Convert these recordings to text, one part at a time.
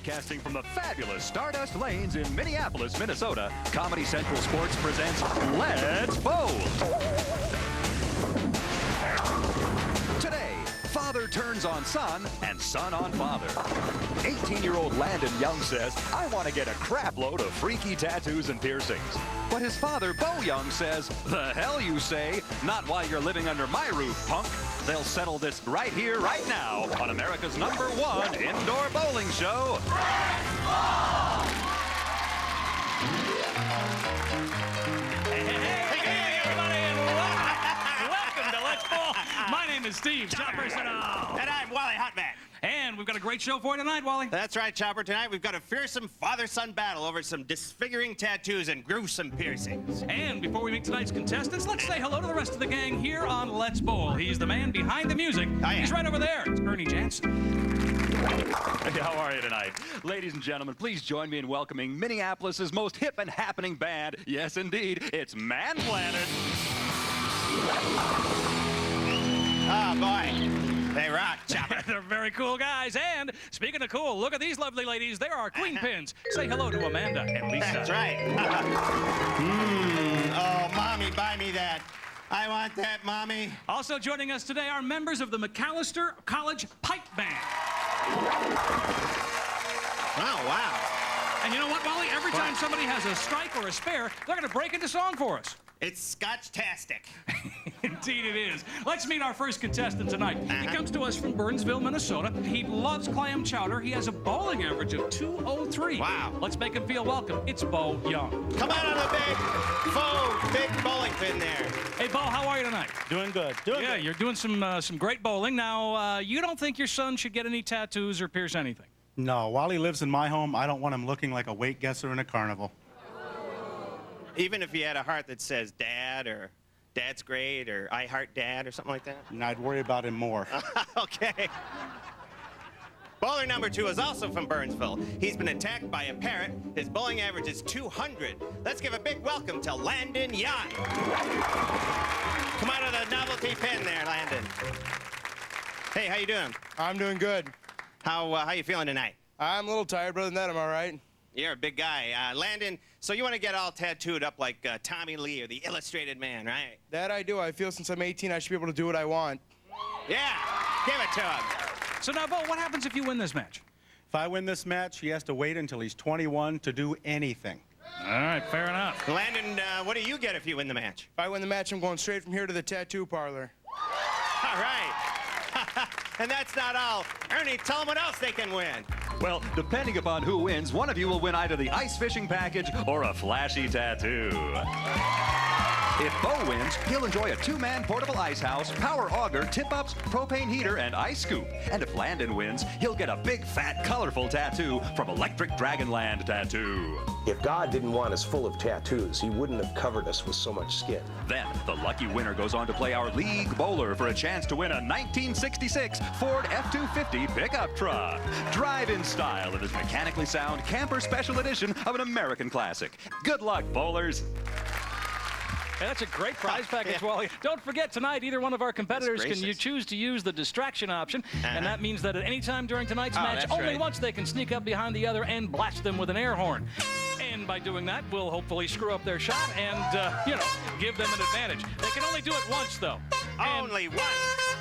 Broadcasting from the fabulous Stardust Lanes in Minneapolis, Minnesota, Comedy Central Sports presents Let's Bowl. Today, father turns on son and son on father. 18-year-old Landon Young says, I want to get a crap load of freaky tattoos and piercings. But his father, Bo Young, says, the hell you say? Not while you're living under my roof, punk. They'll settle this right here, right now, on America's #1 indoor bowling show. Let's Bowl! Hey, everybody, and welcome to Let's Bowl. My name is Steve, Chopper Siddall. And I'm Wally Hotman. And we've got a great show for you tonight, Wally. That's right, Chopper. Tonight we've got a fearsome father-son battle over some disfiguring tattoos and gruesome piercings. And before we meet tonight's contestants, let's say hello to the rest of the gang here on Let's Bowl. He's the man behind the music. Oh, yeah. He's right over there. It's Ernie Jansen. Hey, how are you tonight? Ladies and gentlemen, please join me in welcoming Minneapolis's most hip and happening band. Yes, indeed, it's Man Planet. Oh, boy. They rock, Chopper. They're very cool guys. And speaking of cool, look at these lovely ladies. They're our queen pins. Say hello to Amanda and Lisa. That's right. Oh, Mommy, buy me that. I want that, Mommy. Also joining us today are members of the McAllister College Pipe Band. Oh, wow. And you know what, Wally? Every time somebody has a strike or a spare, they're going to break into song for us. It's Scotch-tastic. Indeed it is. Let's meet our first contestant tonight. He comes to us from Burnsville, Minnesota. He loves clam chowder. He has a bowling average of 203. Wow. Let's make him feel welcome. It's Bo Young. Come on the big bowling pin there. Hey, Bo, how are you tonight? Doing good. Yeah, you're doing some great bowling. Now, you don't think your son should get any tattoos or pierce anything? No, while he lives in my home, I don't want him looking like a weight guesser in a carnival. Even if he had a heart that says Dad or Dad's great or I heart Dad or something like that? And I'd worry about him more. Okay. Bowler number 2 is also from Burnsville. He's been attacked by a parrot. His bowling average is 200. Let's give a big welcome to Landon Young. Come out of the novelty pen there, Landon. Hey, how you doing? I'm doing good. How you feeling tonight? I'm a little tired, but other than that, I'm all right. You're a big guy. Landon, so you want to get all tattooed up like Tommy Lee or the Illustrated Man, right? That I do. I feel since I'm 18, I should be able to do what I want. Yeah, give it to him. So now, Bo, what happens if you win this match? If I win this match, he has to wait until he's 21 to do anything. All right, fair enough. Landon, what do you get if you win the match? If I win the match, I'm going straight from here to the tattoo parlor. All right. And that's not all. Ernie, tell them what else they can win. Well, depending upon who wins, one of you will win either the ice fishing package or a flashy tattoo. If Bo wins, he'll enjoy a 2-man portable ice house, power auger, tip-ups, propane heater, and ice scoop. And if Landon wins, he'll get a big, fat, colorful tattoo from Electric Dragonland Tattoo. If God didn't want us full of tattoos, he wouldn't have covered us with so much skin. Then, the lucky winner goes on to play our league bowler for a chance to win a 1966 Ford F-250 pickup truck. Drive in style in this mechanically sound camper special edition of an American classic. Good luck, bowlers. Hey, that's a great prize package, Wally. Don't forget, tonight, either one of our competitors can choose to use the distraction option, and that means that at any time during tonight's match, only once they can sneak up behind the other and blast them with an air horn. And by doing that, we'll hopefully screw up their shot and, give them an advantage. They can only do it once, though. Only once.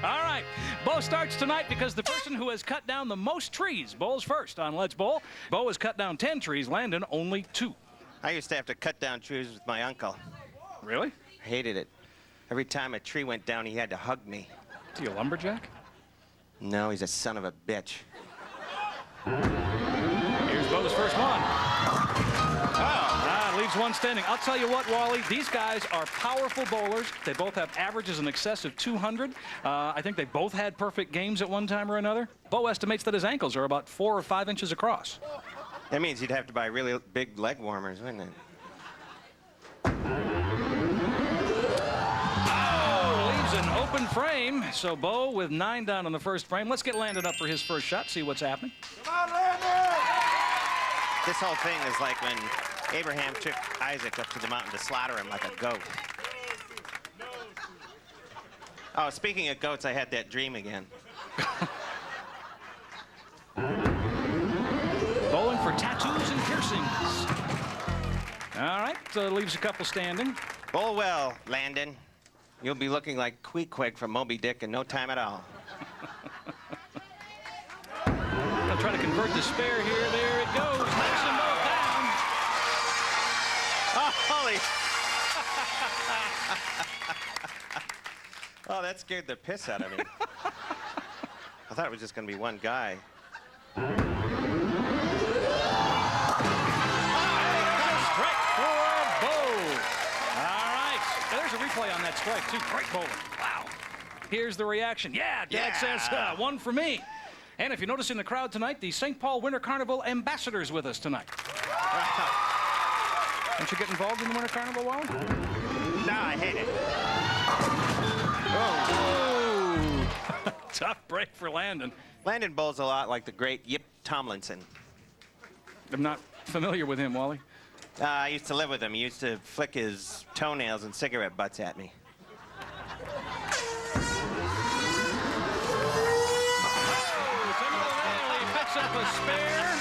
All right. Bo starts tonight because the person who has cut down the most trees bowls first on Let's Bowl. Bo has cut down 10 trees, Landon only 2. I used to have to cut down trees with my uncle. Really? I hated it. Every time a tree went down, he had to hug me. Is he a lumberjack? No, he's a son of a bitch. Here's Bo's first one. Leaves one standing. I'll tell you what, Wally, these guys are powerful bowlers. They both have averages in excess of 200. I think they both had perfect games at one time or another. Bo estimates that his ankles are about 4 or 5 inches across. That means you'd have to buy really big leg warmers, wouldn't it? An open frame, so Bo with 9 down on the first frame. Let's get Landon up for his first shot, see what's happening. Come on, Landon! This whole thing is like when Abraham took Isaac up to the mountain to slaughter him like a goat. Oh, speaking of goats, I had that dream again. piercings. All right, so it leaves a couple standing. Bowl well, Landon. You'll be looking like Queequeg from Moby Dick in no time at all. I'll try to convert the spare here. There it goes. Knocks them both down. Oh, holy. Oh, that scared the piss out of me. I thought it was just going to be one guy. Strike for Bo. All right. There's a replay on that strike, too. Great bowling. Wow. Here's the reaction. Yeah, Dad says one for me. And if you notice in the crowd tonight, the St. Paul Winter Carnival ambassadors with us tonight. Don't you get involved in the Winter Carnival, Wally? No, I hate it. Oh. Tough break for Landon. Landon bowls a lot like the great Yip Tomlinson. I'm not familiar with him, Wally. I used to live with him. He used to flick his toenails and cigarette butts at me. Up a spare.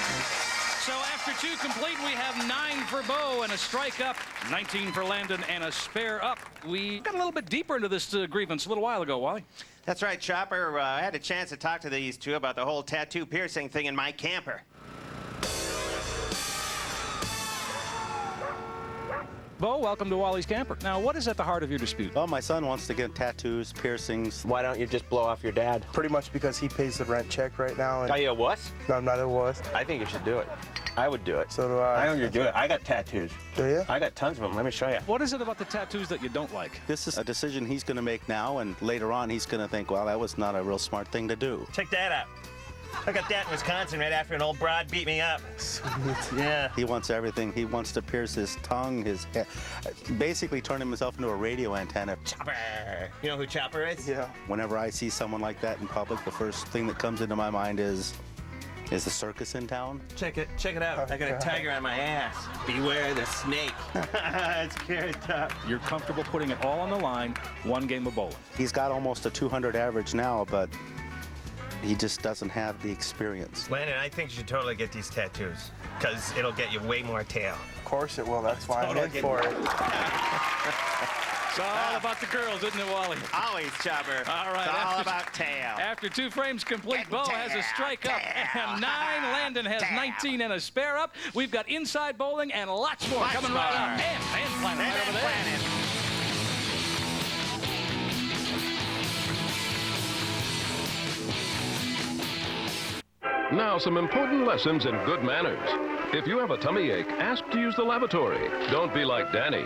So after 2 complete, we have 9 for Bo and a strike up, 19 for Landon and a spare up. We got a little bit deeper into this grievance a little while ago, Wally. That's right, Chopper. I had a chance to talk to these two about the whole tattoo piercing thing in my camper. Bo, welcome to Wally's Camper. Now, what is at the heart of your dispute? Well, my son wants to get tattoos, piercings. Why don't you just blow off your dad? Pretty much because he pays the rent check right now. And Are you a wuss? no, I'm not a wuss. I think you should do it. I would do it. So do I. I know you do it. I got tattoos. Do you? I got tons of them. Let me show you. What is it about the tattoos that you don't like? This is a decision he's going to make now, and later on he's going to think, well, that was not a real smart thing to do. Check that out. I got that in Wisconsin right after an old broad beat me up. Yeah. He wants everything. He wants to pierce his tongue, his head, basically turn himself into a radio antenna. Chopper. You know who Chopper is? Yeah. Whenever I see someone like that in public, the first thing that comes into my mind is the circus in town? Check it out. I got a tiger on my ass. Beware the snake. It's scary tough. You're comfortable putting it all on the line, 1 game of bowling. He's got almost a 200 average now, but he just doesn't have the experience. Landon, I think you should totally get these tattoos, because it'll get you way more tail. Of course it will. That's why I'm in for it. It's all about the girls, isn't it, Wally? Always, Chopper. All right. It's all about tail. After 2 frames complete, Bo has a strike up and 9. Landon has 19 and a spare up. We've got inside bowling and lots more coming right up. And Planet right over there. Now, some important lessons in good manners. If you have a tummy ache, ask to use the lavatory. Don't be like Danny.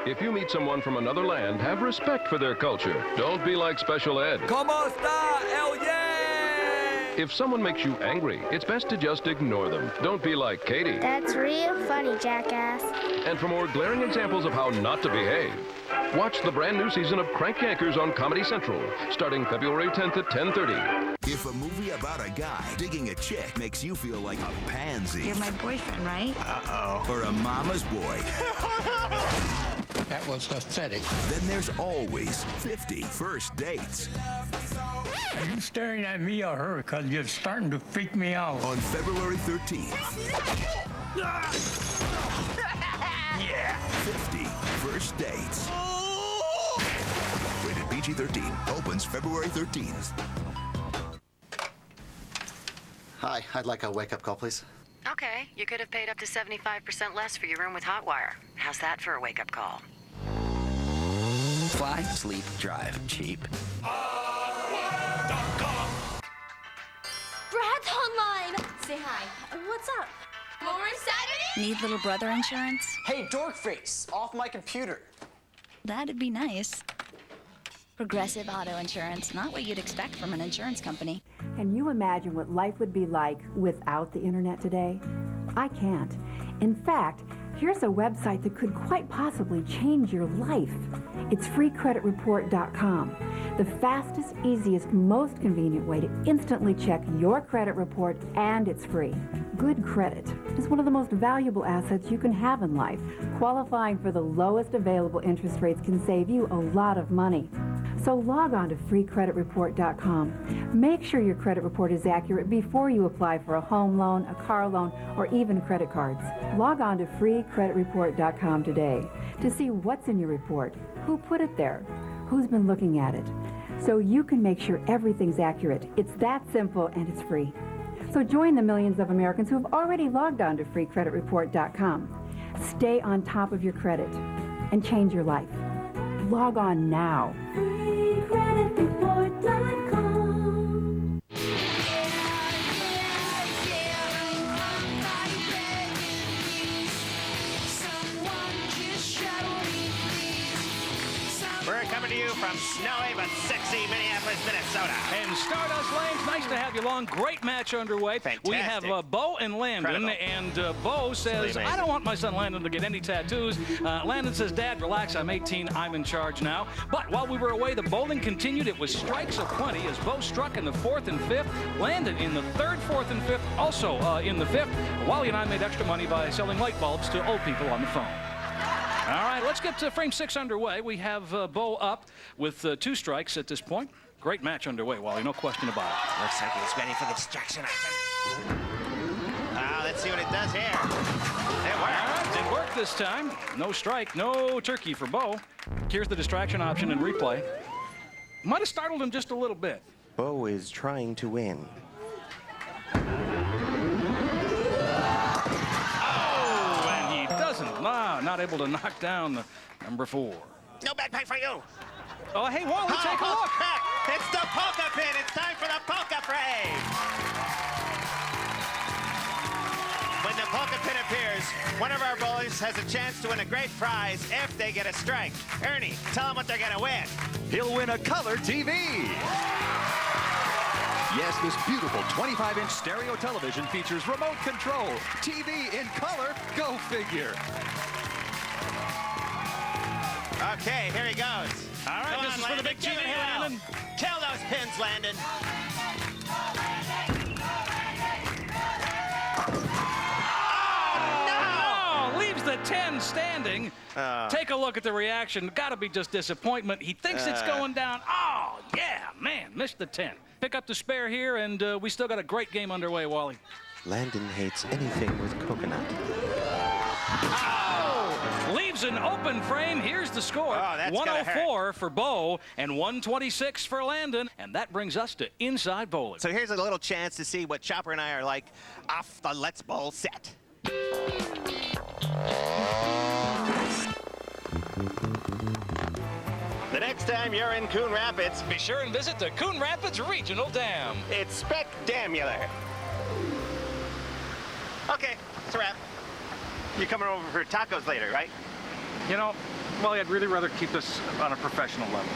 If you meet someone from another land, have respect for their culture. Don't be like Special Ed. ¿Cómo está, el yeah? If someone makes you angry, it's best to just ignore them. Don't be like Katie. That's real funny, jackass. And for more glaring examples of how not to behave, watch the brand new season of Crank Yankers on Comedy Central, starting February 10th at 10:30. If a movie about a guy digging a chick makes you feel like a pansy. You're my boyfriend, right? Uh-oh. Or a mama's boy. That was pathetic. Then there's always 50 First Dates. Are you staring at me or her? Because you're starting to freak me out. On February 13th. Yeah. 50 First Dates. Rated PG-13. Opens February 13th. Hi, I'd like a wake-up call, please. Okay, you could have paid up to 75% less for your room with Hotwire. How's that for a wake-up call? Fly, sleep, drive, cheap. Brad's online! Say hi. What's up? More Saturday? Need little brother insurance? Hey, dork face, off my computer. That'd be nice. Progressive auto insurance, not what you'd expect from an insurance company. Can you imagine what life would be like without the internet today? I can't. In fact, here's a website that could quite possibly change your life. It's freecreditreport.com, the fastest, easiest, most convenient way to instantly check your credit report, and it's free. Good credit is one of the most valuable assets you can have in life. Qualifying for the lowest available interest rates can save you a lot of money. So log on to freecreditreport.com. Make sure your credit report is accurate before you apply for a home loan, a car loan, or even credit cards. Log on to freecreditreport.com today to see what's in your report, who put it there, who's been looking at it, so you can make sure everything's accurate. It's that simple and it's free. So join the millions of Americans who have already logged on to freecreditreport.com. Stay on top of your credit and change your life. Log on now. freecreditreport.com. We're coming to you from snowy but sexy Minneapolis, Minnesota. And Stardust Lanes, nice to have you along. Great match underway. Fantastic. We have Bo and Landon, and Bo says, I don't want my son Landon to get any tattoos. Landon says, Dad, relax, I'm 18, I'm in charge now. But while we were away, the bowling continued. It was strikes aplenty as Bo struck in the 4th and 5th, Landon in the 3rd, 4th, and 5th, also in the 5th. Wally and I made extra money by selling light bulbs to old people on the phone. All right, let's get to frame 6 underway. We have Bo up with 2 strikes at this point. Great match underway, Wally, no question about it. Looks like he's ready for the distraction action. Let's see what it does here. It worked. It worked this time. No strike, no turkey for Bo. Here's the distraction option in replay. Might have startled him just a little bit. Bo is trying to win. Not able to knock down the number 4. No backpack for you. Oh, hey, Wally, take a look. Crap. It's the polka pin. It's time for the polka frame. When the polka pin appears, one of our bowlers has a chance to win a great prize if they get a strike. Ernie, tell them what they're going to win. He'll win a color TV. Yes, this beautiful 25-inch stereo television features remote control. TV in color, go figure. Okay, here he goes. All right, this is for the big TV, Landon. Kill those pins, Landon. Oh, no! Leaves the 10 standing. Take a look at the reaction. Got to be just disappointment. He thinks it's going down. Oh, yeah, man, missed the 10. Pick up the spare here, and we still got a great game underway, Wally. Landon hates anything with coconut. Oh! Leaves an open frame. Here's the score. 104 for Bo and 126 for Landon. And that brings us to Inside Bowling. So here's a little chance to see what Chopper and I are like off the Let's Bowl set. The next time you're in Coon Rapids, be sure and visit the Coon Rapids Regional Dam. It's spectacular. Okay, it's a wrap. You're coming over for tacos later, right? You know, Wally, I'd really rather keep this on a professional level.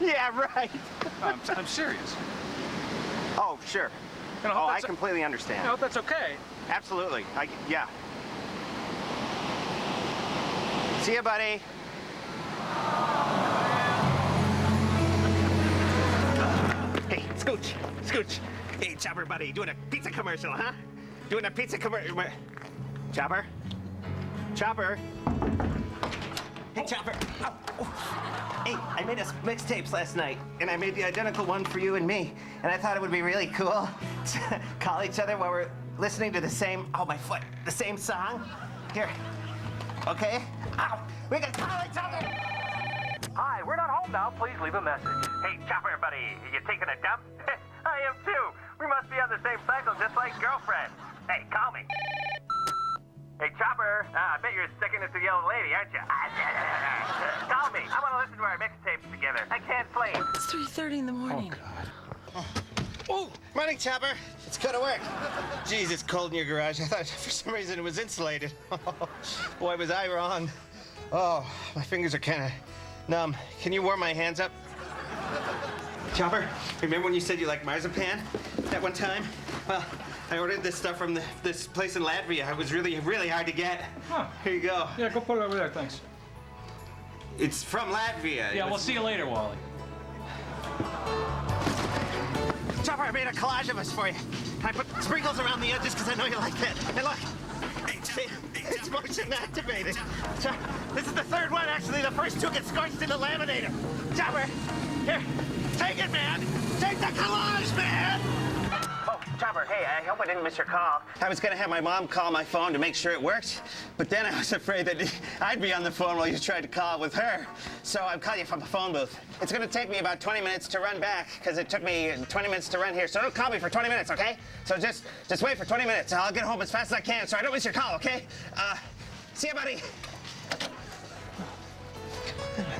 Yeah, right. I'm serious. Oh, sure. You know, I completely understand. I hope that's okay. Absolutely. Yeah. See you, buddy. Hey, Scooch. Hey, Chopper, buddy. Doing a pizza commercial, huh? Doing a pizza commercial. Chopper? Hey, Chopper. Oh. Hey, I made us mixtapes last night, and I made the identical one for you and me. And I thought it would be really cool to call each other while we're listening to the same, my foot, the same song. Here. Okay? Ow! We can call each other! Hi, we're not home now. Please leave a message. Hey, Chopper, buddy, you taking a dump? I am too. We must be on the same cycle, just like girlfriends. Hey, call me. Hey, Chopper, I bet you're sticking it to the old lady, aren't you? Call me. I want to listen to our mixtapes together. I can't sleep. It's 3:30 in the morning. Oh, God. Oh, morning, Chopper. It's gonna work. Jeez, it's cold in your garage. I thought for some reason it was insulated. Boy, was I wrong. Oh, my fingers are kind of numb. Can you warm my hands up? Chopper, remember when you said you liked marzipan that one time? Well, I ordered this stuff from this place in Latvia. It was really, really hard to get. Huh. Here you go. Yeah, go put it over there, thanks. It's from Latvia. Yeah, we'll see you later, Wally. Chopper, I made a collage of us for you. I put sprinkles around the edges because I know you like that. And look, it's more Scorch and activated. This is the third one, actually. The first two get scorched in the laminator. Chopper, here, take it, man. Take the collage, man. Oh, Chopper, hey, I hope I didn't miss your call. I was going to have my mom call my phone to make sure it worked, but then I was afraid that I'd be on the phone while you tried to call with her. So I'm calling you from the phone booth. It's going to take me about 20 minutes to run back, because it took me 20 minutes to run here. So don't call me for 20 minutes, okay? So just wait for 20 minutes. I'll get home as fast as I can so I don't miss your call, okay? See you, buddy. Come on.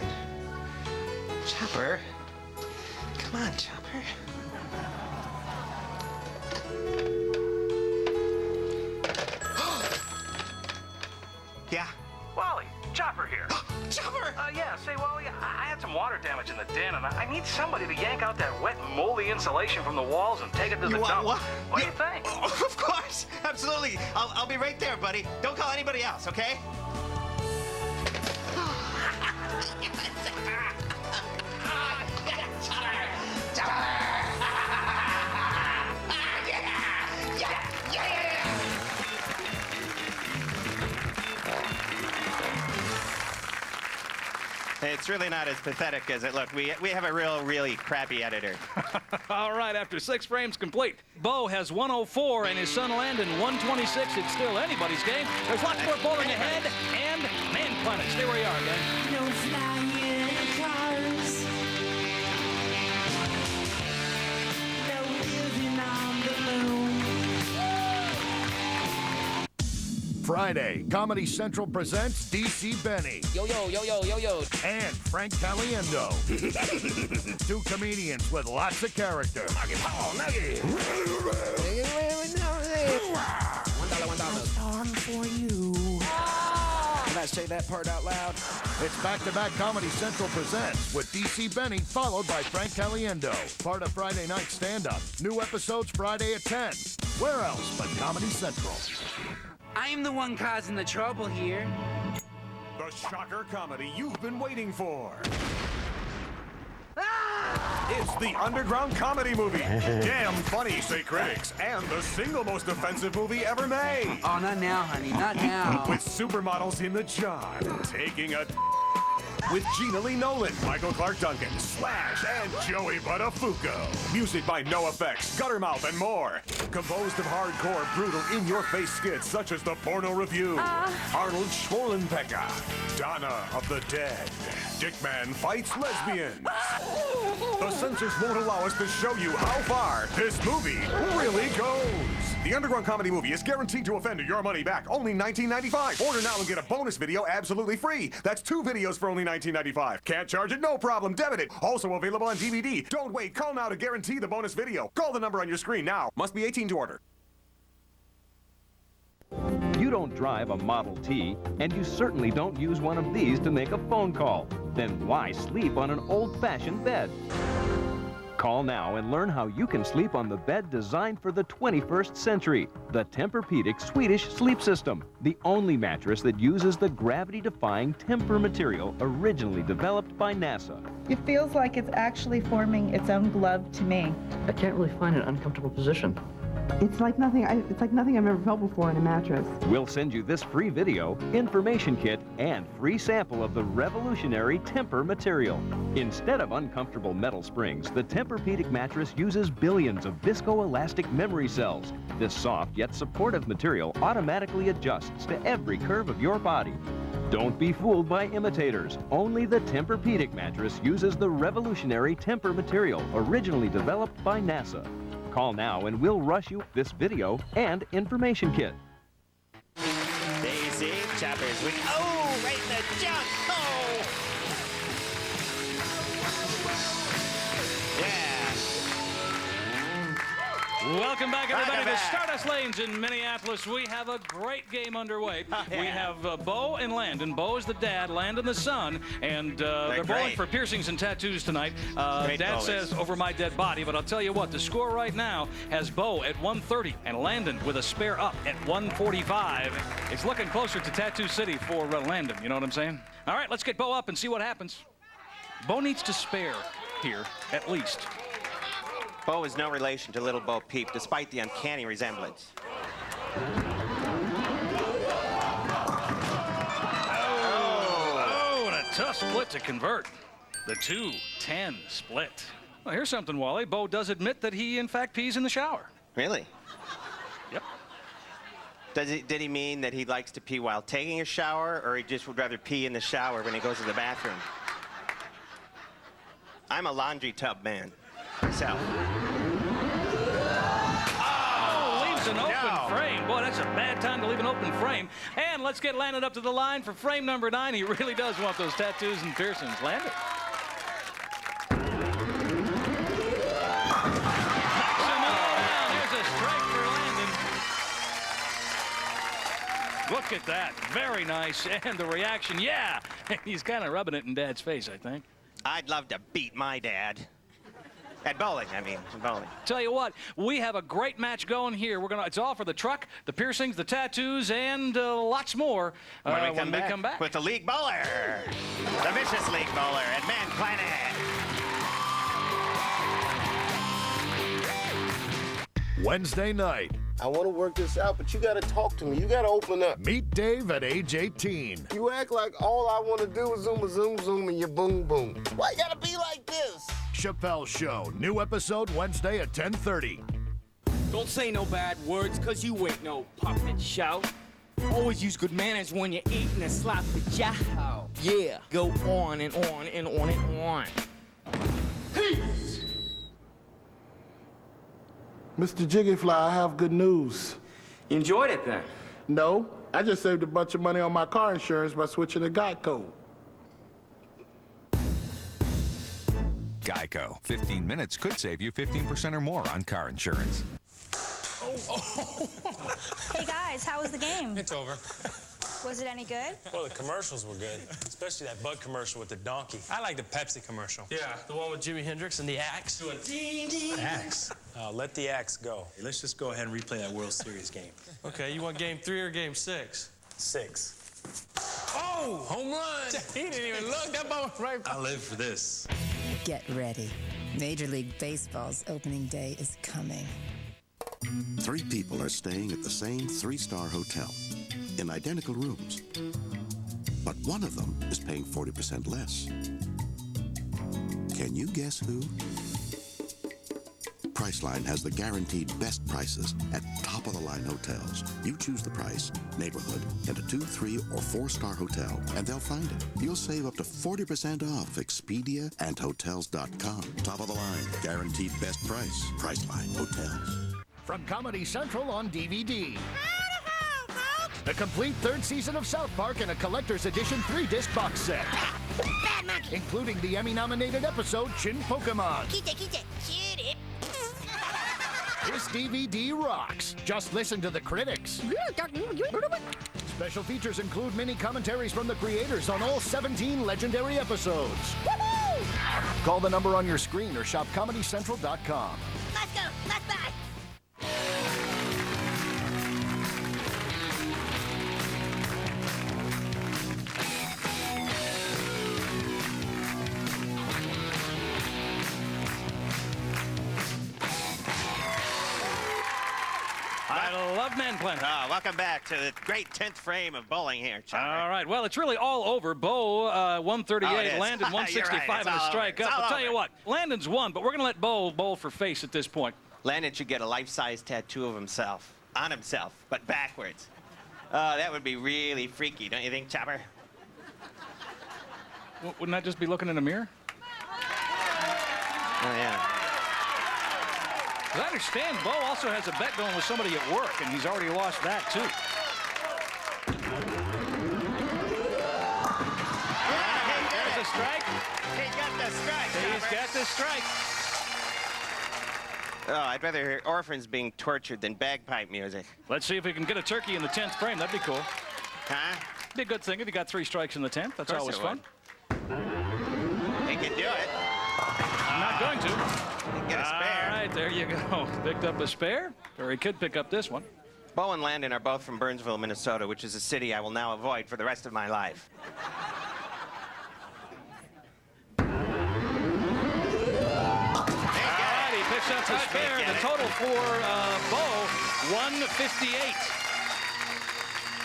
Chopper. Come on, Chopper. Yeah. Wally, Chopper here. Chopper! Yeah, say, Wally, I had some water damage in the den, and I need somebody to yank out that wet, moldy insulation from the walls and take it to the dump. What do you think? Of course, absolutely. I'll be right there, buddy. Don't call anybody else, okay? It's really not as pathetic as it looked. We have a really crappy editor. All right, after 6 frames complete, Bo has 104 and his son Landon 126. It's still anybody's game. There's lots more bowling ahead and Man Planet. Stay where you are, gang. No flying cars. No living on the moon. Friday, Comedy Central presents DC Benny. Yo, yo, yo, yo, yo, yo. And Frank Caliendo. 2 comedians with lots of character. Nugget, Paul, Nugget. $1 for you. Can I say that part out loud? It's back-to-back Comedy Central presents with DC Benny, followed by Frank Caliendo. Part of Friday Night Stand-Up. New episodes Friday at 10. Where else but Comedy Central? I'm the one causing the trouble here. The shocker comedy you've been waiting for. It's the Underground Comedy Movie. Damn funny, say critics, and the single most offensive movie ever made. Oh, not now, honey, not now. With supermodels in the jar, taking a with Gina Lee Nolan, Michael Clark Duncan, Slash, and Joey Buttafuoco. Music by NoFX, Guttermouth, and more. Composed of hardcore, brutal, in-your-face skits such as The Porno Review, Arnold Schwarzenegger, Donna of the Dead, Dickman Fights Lesbians. The censors won't allow us to show you how far this movie really goes. The Underground Comedy Movie is guaranteed to offend your money back. Only $19.95. Order now and get a bonus video absolutely free. That's 2 videos for only $19.95. Can't charge it? No problem. Debit it. Also available on DVD. Don't wait. Call now to guarantee the bonus video. Call the number on your screen now. Must be 18 to order. You don't drive a Model T, and you certainly don't use one of these to make a phone call. Then why sleep on an old-fashioned bed? Call now and learn how you can sleep on the bed designed for the 21st century. The Tempur-Pedic Swedish Sleep System, the only mattress that uses the gravity-defying Tempur material originally developed by NASA. It feels like it's actually forming its own glove to me. I can't really find an uncomfortable position. It's like nothing I've ever felt before in a mattress. We'll send you this free video, information kit, and free sample of the revolutionary Tempur material. Instead of uncomfortable metal springs, the Tempur-Pedic mattress uses billions of viscoelastic memory cells. This soft yet supportive material automatically adjusts to every curve of your body. Don't be fooled by imitators. Only the Tempur-Pedic mattress uses the revolutionary Tempur material originally developed by NASA. Call now and we'll rush you this video and information kit. Daisy, Chopper's weak. Oh, right in the junk. Oh. Yeah. Welcome back, everybody, to Stardust Lanes in Minneapolis. We have a great game underway. We have Bo and Landon. Bo is the dad, Landon the son, and they're bowling for piercings and tattoos tonight. Dad says over my dead body, but I'll tell you what, the score right now has Bo at 130 and Landon with a spare up at 145. It's looking closer to Tattoo City for Landon, you know what I'm saying? All right, let's get Bo up and see what happens. Bo needs to spare here, at least. Bo is no relation to Little Bo Peep, despite the uncanny resemblance. Tough split to convert. The 2-10 split. Well, here's something, Wally. Bo does admit that he, in fact, pees in the shower. Really? Yep. Did he mean that he likes to pee while taking a shower, or he just would rather pee in the shower when he goes to the bathroom? I'm a laundry tub man myself. Oh, leaves an open frame. Boy, that's a bad time to leave an open frame. And let's get Landon up to the line for frame number 9. He really does want those tattoos and piercings. Landon. Look at that. Very nice. And the reaction, yeah. He's kind of rubbing it in Dad's face, I think. I'd love to beat my dad. At bowling, I mean, bowling. Tell you what, we have a great match going here. It's all for the truck, the piercings, the tattoos, and lots more when we come back. With the League Bowler. The Vicious League Bowler at Man Planet. Wednesday night. I want to work this out, but you got to talk to me. You got to open up. Meet Dave at age 18. You act like all I want to do is zoom, zoom, zoom, and you boom, boom. Why you got to be like this? Chappelle Show. New episode Wednesday at 10:30. Don't say no bad words, because you ain't no puppet show. Always use good manners when you're eating a sloppy jow. Yeah, go on and on and on and on. Peace! Mr. Jiggyfly, I have good news. You enjoyed it then? No, I just saved a bunch of money on my car insurance by switching to Geico. Geico. 15 minutes could save you 15% or more on car insurance. Hey guys, how was the game? It's over. Was it any good? Well, the commercials were good, especially that Bud commercial with the donkey. I like the Pepsi commercial. Yeah, the one with Jimi Hendrix and the axe. Doing axe. Let the axe go. Hey, let's just go ahead and replay that World Series game. Okay, you want game 3 or game 6? 6. Oh, home run! He didn't even look. That ball was right. I live for this. Get ready. Major League Baseball's opening day is coming. 3 people are staying at the same 3-star hotel in identical rooms, but one of them is paying 40% less. Can you guess who? Priceline has the guaranteed best prices at top-of-the-line hotels. You choose the price, neighborhood, and a 2, 3, or 4-star hotel, and they'll find it. You'll save up to 40% off Expedia and Hotels.com. Top of the line, guaranteed best price. Priceline Hotels. From Comedy Central on DVD. The complete 3rd season of South Park and a collector's edition 3-disc box set. Bad monkey. Including the Emmy-nominated episode Chin Pokemon. Shoot it. This DVD rocks. Just listen to the critics. Special features include mini commentaries from the creators on all 17 legendary episodes. Call the number on your screen or shop ComedyCentral.com. Let's go. Let's buy. I love Man Planet. Welcome back to the great 10th frame of bowling here, Chopper. All right. Well, it's really all over. Bo, 138. Landon, 165 right. and a strike up. I'll tell you what. Landon's won, but we're going to let Bo bowl for face at this point. Landon should get a life-size tattoo of himself. On himself, but backwards. That would be really freaky, don't you think, Chopper? Wouldn't that just be looking in a mirror? Oh, yeah. As I understand, Bo also has a bet going with somebody at work, and he's already lost that, too. There's a strike. He got the strike, He's got the strike. Oh, I'd rather hear orphans being tortured than bagpipe music. Let's see if we can get a turkey in the 10th frame. That'd be cool. Huh? Be a good thing if you got 3 strikes in the 10th. That's always fun. He can do it. I'm not going to. Get a spare. All right, there you go. Picked up a spare, or he could pick up this one. Bo and Landon are both from Burnsville, Minnesota, which is a city I will now avoid for the rest of my life. He picks up the spare. The total for Bo, 158.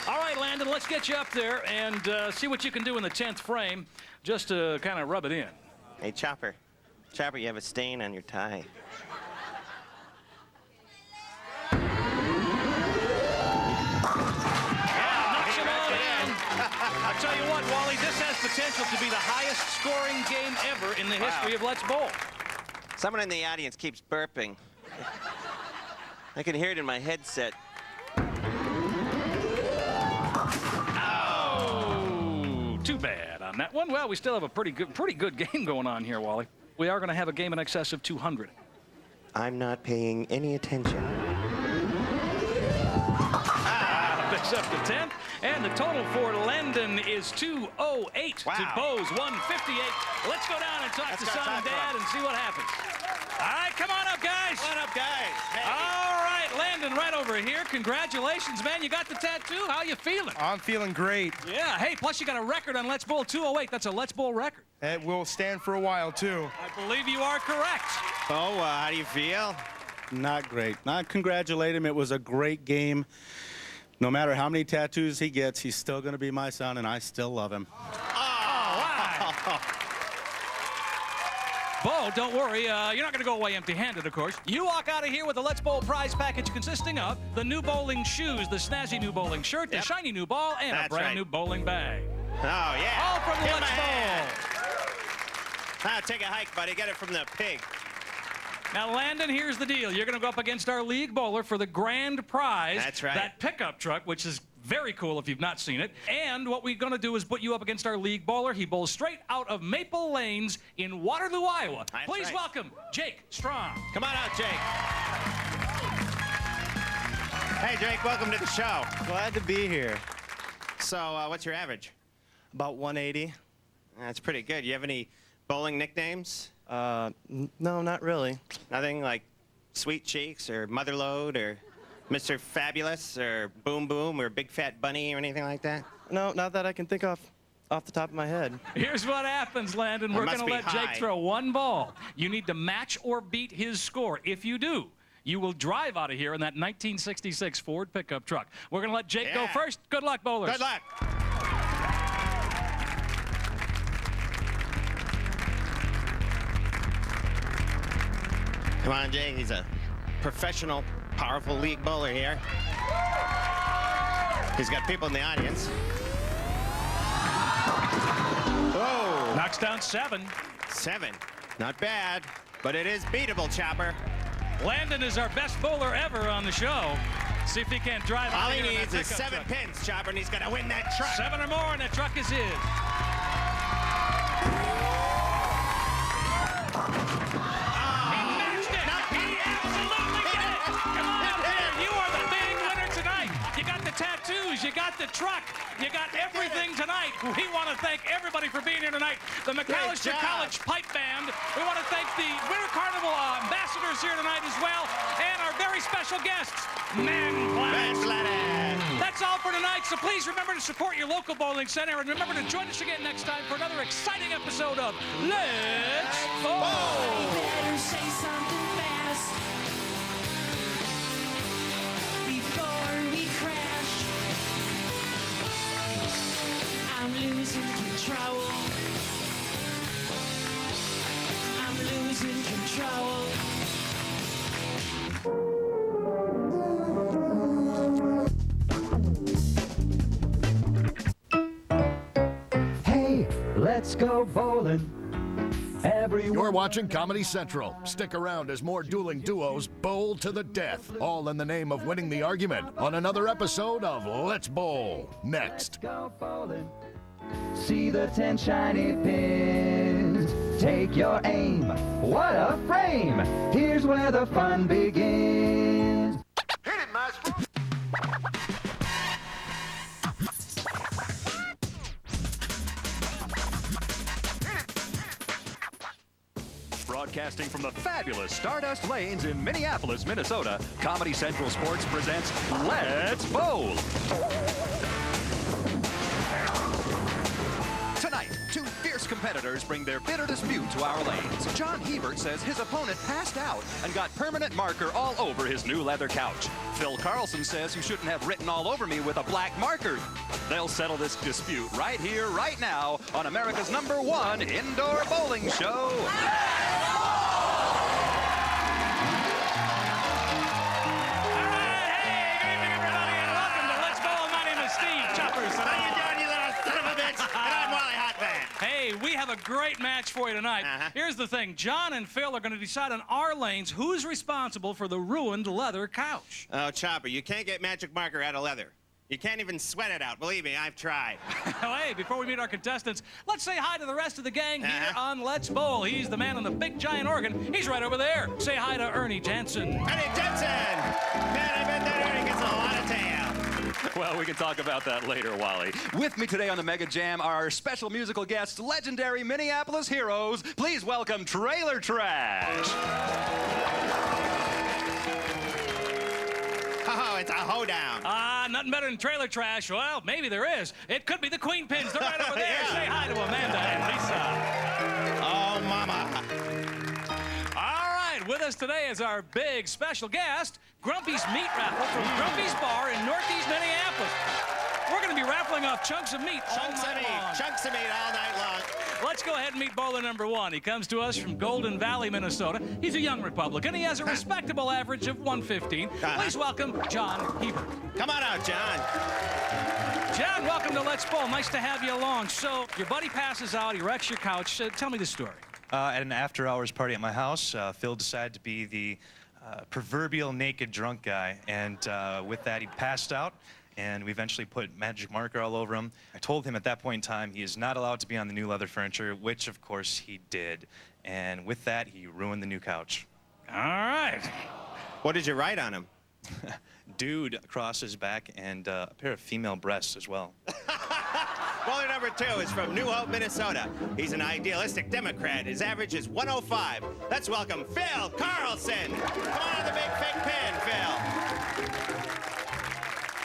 All right, right, Landon, let's get you up there and see what you can do in the 10th frame, just to kind of rub it in. Hey, Chopper. Chopper, you have a stain on your tie. I'll tell you what, Wally, this has potential to be the highest scoring game ever in the history of Let's Bowl. Someone in the audience keeps burping. I can hear it in my headset. Oh, too bad on that one. Well, we still have a pretty good game going on here, Wally. We are going to have a game in excess of 200. I'm not paying any attention. Picks up the 10th, and the total for Landon is 208 to Bo's 158. Let's go down and talk to Son and Dad and see what happens. All right, come on up, guys. Come on up, guys. Hey. All right, Landon, right over here. Congratulations, man. You got the tattoo. How you feeling? I'm feeling great. Yeah. Hey, plus you got a record on Let's Bowl 208. That's a Let's Bowl record. It will stand for a while, too. I believe you are correct. Oh, how do you feel? Not great. Not congratulate him. It was a great game. No matter how many tattoos he gets, he's still going to be my son, and I still love him. Oh, Bo, don't worry. You're not going to go away empty-handed, of course. You walk out of here with a Let's Bowl prize package consisting of the new bowling shoes, the snazzy new bowling shirt, the shiny new ball, and a brand new bowling bag. Oh, yeah. All from the Let's Bowl. Now, take a hike, buddy. Get it from the pig. Now, Landon, here's the deal. You're going to go up against our league bowler for the grand prize. That's right. That pickup truck, which is very cool if you've not seen it. And what we're going to do is put you up against our league bowler. He bowls straight out of Maple Lanes in Waterloo, Iowa. That's Please right. welcome Jake Strong. Come on out, Jake. Hey, Jake, welcome to the show. Glad to be here. So, what's your average? About 180. That's pretty good. You have any bowling nicknames? No, not really. Nothing like Sweet Cheeks or Motherlode or Mr. Fabulous or Boom Boom or Big Fat Bunny or anything like that? No, not that I can think of off the top of my head. Here's what happens, Landon. We're going to let Jake throw one ball. You need to match or beat his score. If you do, you will drive out of here in that 1966 Ford pickup truck. We're going to let Jake go first. Good luck, bowlers. Good luck. Come on, Jake. He's a professional, powerful league bowler here. He's got people in the audience. Whoa. Knocks down 7. 7. Not bad, but it is beatable, Chopper. Landon is our best bowler ever on the show. See if he can't drive. All he needs is 7 pins, Chopper, and he's going to win that truck. 7 or more, and the truck is his. You got the truck. You got everything tonight. We want to thank everybody for being here tonight. The McAllister College Pipe Band. We want to thank the Winter Carnival ambassadors here tonight as well, and our very special guests, Man Planet. That's all for tonight, so please remember to support your local bowling center, and remember to join us again next time for another exciting episode of Let's Bowl. Better say something fast before we crash. I'm losing control. I'm losing control. Hey, let's go bowling. You're watching Comedy Central. Stick around as more dueling duos bowl to the death, all in the name of winning the argument on another episode of Let's Bowl. Next. Go bowling. See the 10 shiny pins. Take your aim. What a frame! Here's where the fun begins. Hit it, Maestro. Broadcasting from the fabulous Stardust Lanes in Minneapolis, Minnesota, Comedy Central Sports presents Let's Bowl. Tonight, 2 fierce competitors bring their bitter dispute to our lanes. John Hebert says his opponent passed out and got permanent marker all over his new leather couch. Phil Carlson says you shouldn't have written all over me with a black marker. They'll settle this dispute right here, right now, on America's #1 indoor bowling show. Hey, we have a great match for you tonight. Here's the thing. John and Phil are going to decide on our lanes who's responsible for the ruined leather couch. Oh, Chopper, you can't get magic marker out of leather. You can't even sweat it out. Believe me, I've tried. Well, hey, before we meet our contestants, let's say hi to the rest of the gang here on Let's Bowl. He's the man on the big giant organ. He's right over there. Say hi to Ernie Jensen. Ernie Jensen! Man, I bet that Ernie gets a lot of tail. Well, we can talk about that later, Wally. With me today on the Mega Jam are our special musical guests, legendary Minneapolis heroes. Please welcome Trailer Trash. Oh, it's a hoedown. Nothing better than Trailer Trash. Well, maybe there is. It could be the Queen Pins. They're right over there. Say hi to Amanda and Lisa. Oh, mama. All right, with us today is our big special guest, Grumpy's Meat Raffle from Grumpy's Bar in Northeast Minneapolis. We're going to be raffling off chunks of meat all night long. Chunks of meat all night long. Let's go ahead and meet bowler #1. He comes to us from Golden Valley, Minnesota. He's a young Republican. He has a respectable average of 115. Please welcome John Hebert. Come on out, John. John, welcome to Let's Bowl. Nice to have you along. So, your buddy passes out. He wrecks your couch. Tell me the story. At an after-hours party at my house, Phil decided to be the proverbial naked drunk guy. And with that, he passed out. And we eventually put magic marker all over him. I told him at that point in time he is not allowed to be on the new leather furniture, which of course he did. And with that, he ruined the new couch. All right. What did you write on him? Dude across his back and a pair of female breasts as well. Bowler #2 is from New Hope, Minnesota. He's an idealistic Democrat. His average is 105. Let's welcome Phil Carlson. Come on, the big fake pin, Phil.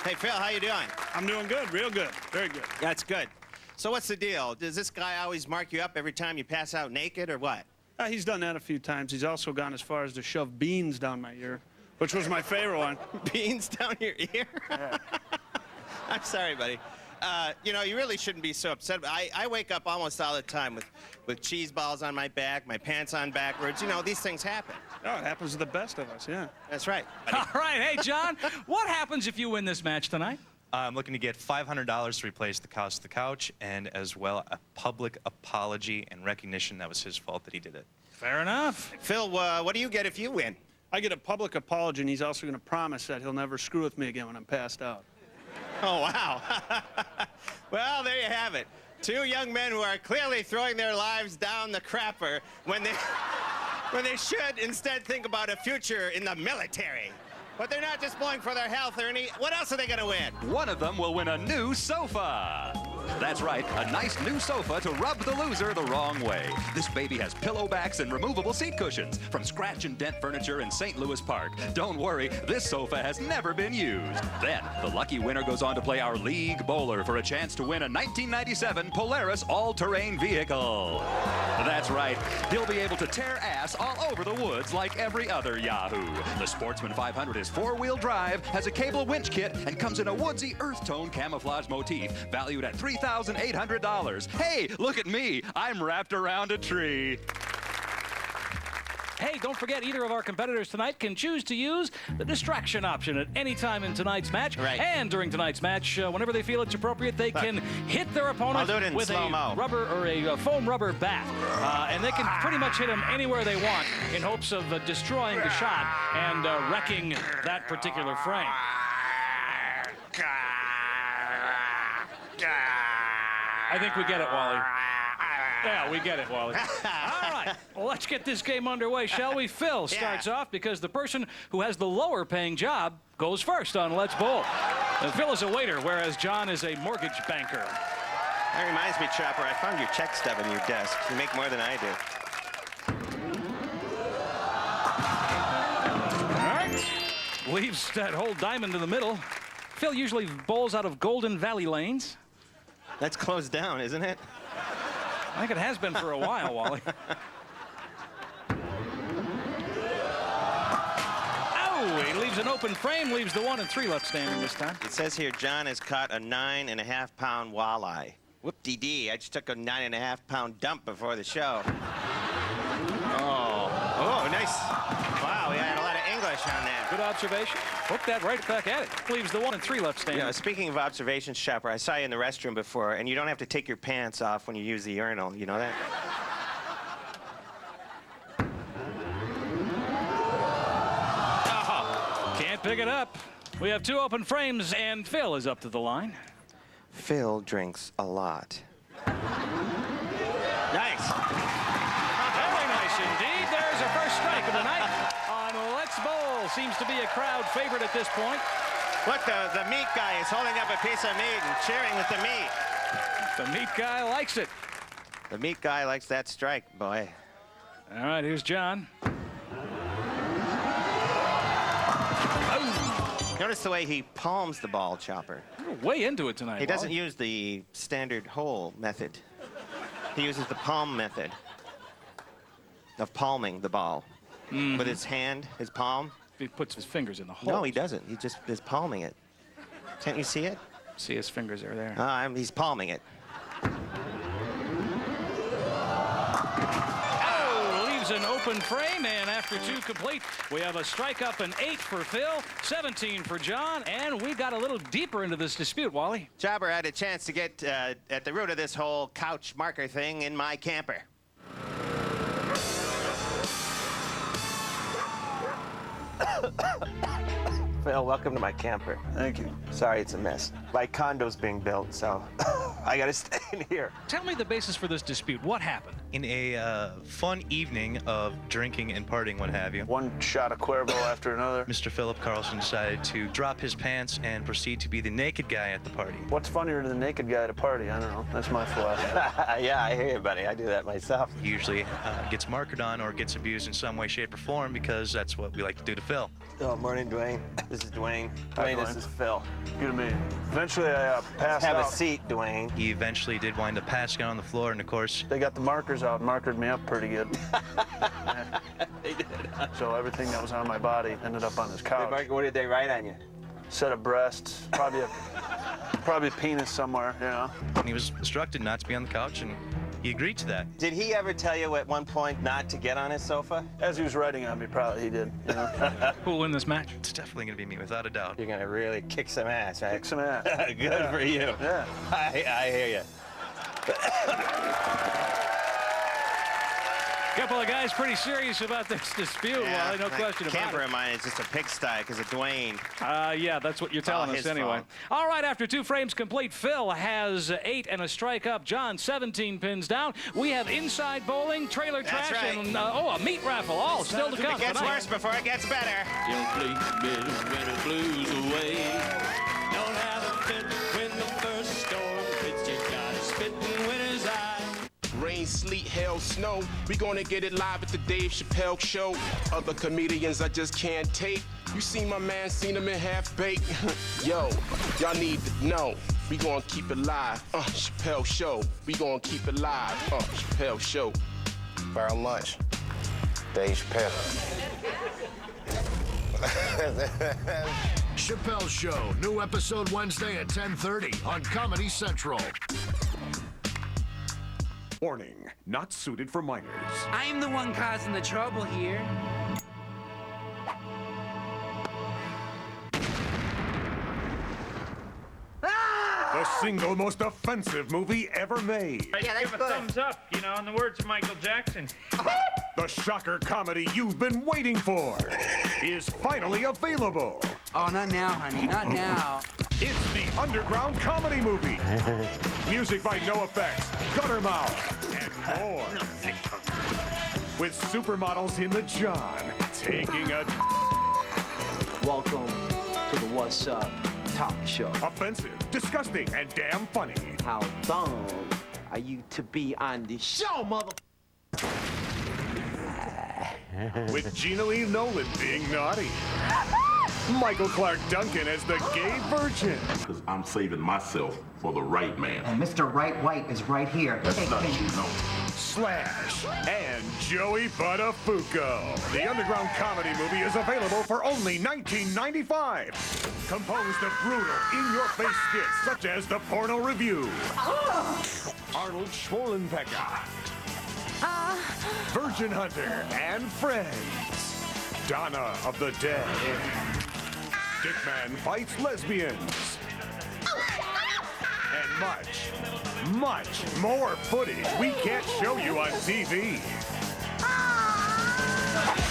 Hey, Phil, how you doing? I'm doing good, real good, very good. That's good. So what's the deal? Does this guy always mark you up every time you pass out naked, or what? He's done that a few times. He's also gone as far as to shove beans down my ear, which was my favorite one. Beans down your ear? Yeah. I'm sorry, buddy. You know, you really shouldn't be so upset. I wake up almost all the time with cheese balls on my back, my pants on backwards. You know, these things happen. Oh, it happens to the best of us, yeah. That's right. All right. Hey, John, what happens if you win this match tonight? I'm looking to get $500 to replace the cost of the couch and as well a public apology and recognition that was his fault that he did it. Fair enough. Phil, what do you get if you win? I get a public apology, and he's also going to promise that he'll never screw with me again when I'm passed out. Oh, wow. Well, there you have it. Two young men who are clearly throwing their lives down the crapper when they should instead think about a future in the military. But they're not just bowling for their health, Ernie. What else are they going to win? One of them will win a new sofa. That's right, a nice new sofa to rub the loser the wrong way. This baby has pillow backs and removable seat cushions from Scratch and Dent Furniture in St. Louis Park. Don't worry, this sofa has never been used. Then, the lucky winner goes on to play our league bowler for a chance to win a 1997 Polaris all-terrain vehicle. That's right, he'll be able to tear ass all over the woods like every other Yahoo. The Sportsman 500 is four-wheel drive, has a cable winch kit, and comes in a woodsy earth tone camouflage motif valued at $3,800. Hey, look at me. I'm wrapped around a tree. Hey, don't forget, either of our competitors tonight can choose to use the distraction option at any time in tonight's match. Right. And during tonight's match, whenever they feel it's appropriate, they can hit their opponent with a rubber or a foam rubber bat. And they can pretty much hit them anywhere they want in hopes of destroying the shot and wrecking that particular frame. I think we get it, Wally. Yeah, we get it, Wally. All right, well, let's get this game underway, shall we? Phil starts off because the person who has the lower paying job goes first on Let's Bowl. And Phil is a waiter, whereas John is a mortgage banker. That reminds me, Chopper, I found your check stub in your desk. You make more than I do. All right, leaves that whole diamond in the middle. Phil usually bowls out of Golden Valley lanes. That's closed down, isn't it? I think it has been for a while, Wally. Oh, he leaves an open frame, leaves the 1 and 3 left standing this time. It says here, John has caught a 9.5-pound walleye. Whoop-dee-dee, I just took a 9.5-pound dump before the show. Oh, nice. Wow, we had a lot of English on that. Good observation. Hook that right back at it. Leaves the 1 and 3 left standing. You know, speaking of observations, Shopper, I saw you in the restroom before, and you don't have to take your pants off when you use the urinal. You know that? Can't pick it up. We have 2 open frames, and Phil is up to the line. Phil drinks a lot. Nice. Very nice indeed. There's our first strike of the night on Let's Bowl. Seems to be a crowd favorite at this point. Look, the meat guy is holding up a piece of meat and cheering with the meat. The meat guy likes it. The meat guy likes that strike, boy. All right, here's John. Notice the way he palms the ball, Chopper. You're way into it tonight. He doesn't use the standard hole method. He uses the palm method of palming the ball. With his hand, his palm. He puts his fingers in the hole. No, he doesn't. He just is palming it. Can't you see it? See his fingers are there. He's palming it. An open frame, and after 2 complete, we have a strike up and 8 for Phil, 17 for John, and we got a little deeper into this dispute, Wally. Jobber had a chance to get at the root of this whole couch marker thing in my camper. Phil, welcome to my camper. Thank you. Sorry, it's a mess. My condo's being built, so I gotta stay in here. Tell me the basis for this dispute. What happened? In a fun evening of drinking and partying, what have you, One shot of Cuervo after another. Mr. Philip Carlson decided to drop his pants and proceed to be the naked guy at the party. What's funnier than the naked guy at a party? I don't know. That's my philosophy. Yeah, I hear you, buddy. I do that myself. He usually gets marketed on or gets abused in some way, shape, or form because that's what we like to do to Phil. Oh, morning, Dwayne. This is Dwayne. Hi, Dwayne, this is Phil. You to me. Eventually, I passed out. Have a seat, Dwayne. He eventually did wind up passing out on the floor, and of course, They got the markers out, markered me up pretty good. They did. So everything that was on my body ended up on his couch. What did they write on you? Set of breasts, probably a penis somewhere, you know. and he was instructed not to be on the couch, and he agreed to that. Did he ever tell you at one point not to get on his sofa? As he was writing on me, probably he did, you know. Who will win this match? It's definitely going to be me, without a doubt. You're going to really kick some ass, right? Kick some ass. Good for you. Yeah. I hear you. Couple of guys pretty serious about this dispute, Wally, no question about it. Camper of mine is just a pigsty because of Dwayne. Yeah, that's what you're telling us anyway. All right, after 2 frames complete, Phil has 8 and a strike up. John, 17 pins down. We have inside bowling, trailer trash, and a meat raffle, all still to come. It gets worse before it gets better. Don't play bitter when the blues away. Don't have a fit when the first storm hits. You gotta spit in winter's eye. Rain, sleet, hail, snow. We gonna get it live at the Dave Chappelle Show. Other comedians I just can't take. You seen my man, seen him in Half Baked. Yo, y'all need to know. We gonna keep it live. Chappelle Show. We gonna keep it live. Chappelle Show. Fire lunch. Dave Chappelle. Chappelle Show, new episode Wednesday at 10:30 on Comedy Central. Warning, not suited for minors. I'm the one causing the trouble here. The single most offensive movie ever made. Give a thumbs up, you know, in the words of Michael Jackson. The shocker comedy you've been waiting for is finally available. Oh, not now, honey, not now. It's the Underground Comedy Movie. Music by NoFX, Guttermouth, and more. With supermodels in the John taking a... Welcome to the What's Up Talk Show. Offensive, disgusting, and damn funny. How dumb are you to be on this show, mother... With Gina Lee Nolan being naughty. Michael Clark Duncan as the gay virgin. Because I'm saving myself for the right man. And Mr. Right White is right here. That's not you, no. Slash, and Joey Buttafuoco. The underground comedy movie is available for only $19.95. Composed of brutal, in-your-face skits such as the Porno Review, Arnold Schwarzenegger, Virgin Hunter and Friends, Donna of the Dead, Dickman Fights Lesbians, and much more footage we can't show you on TV.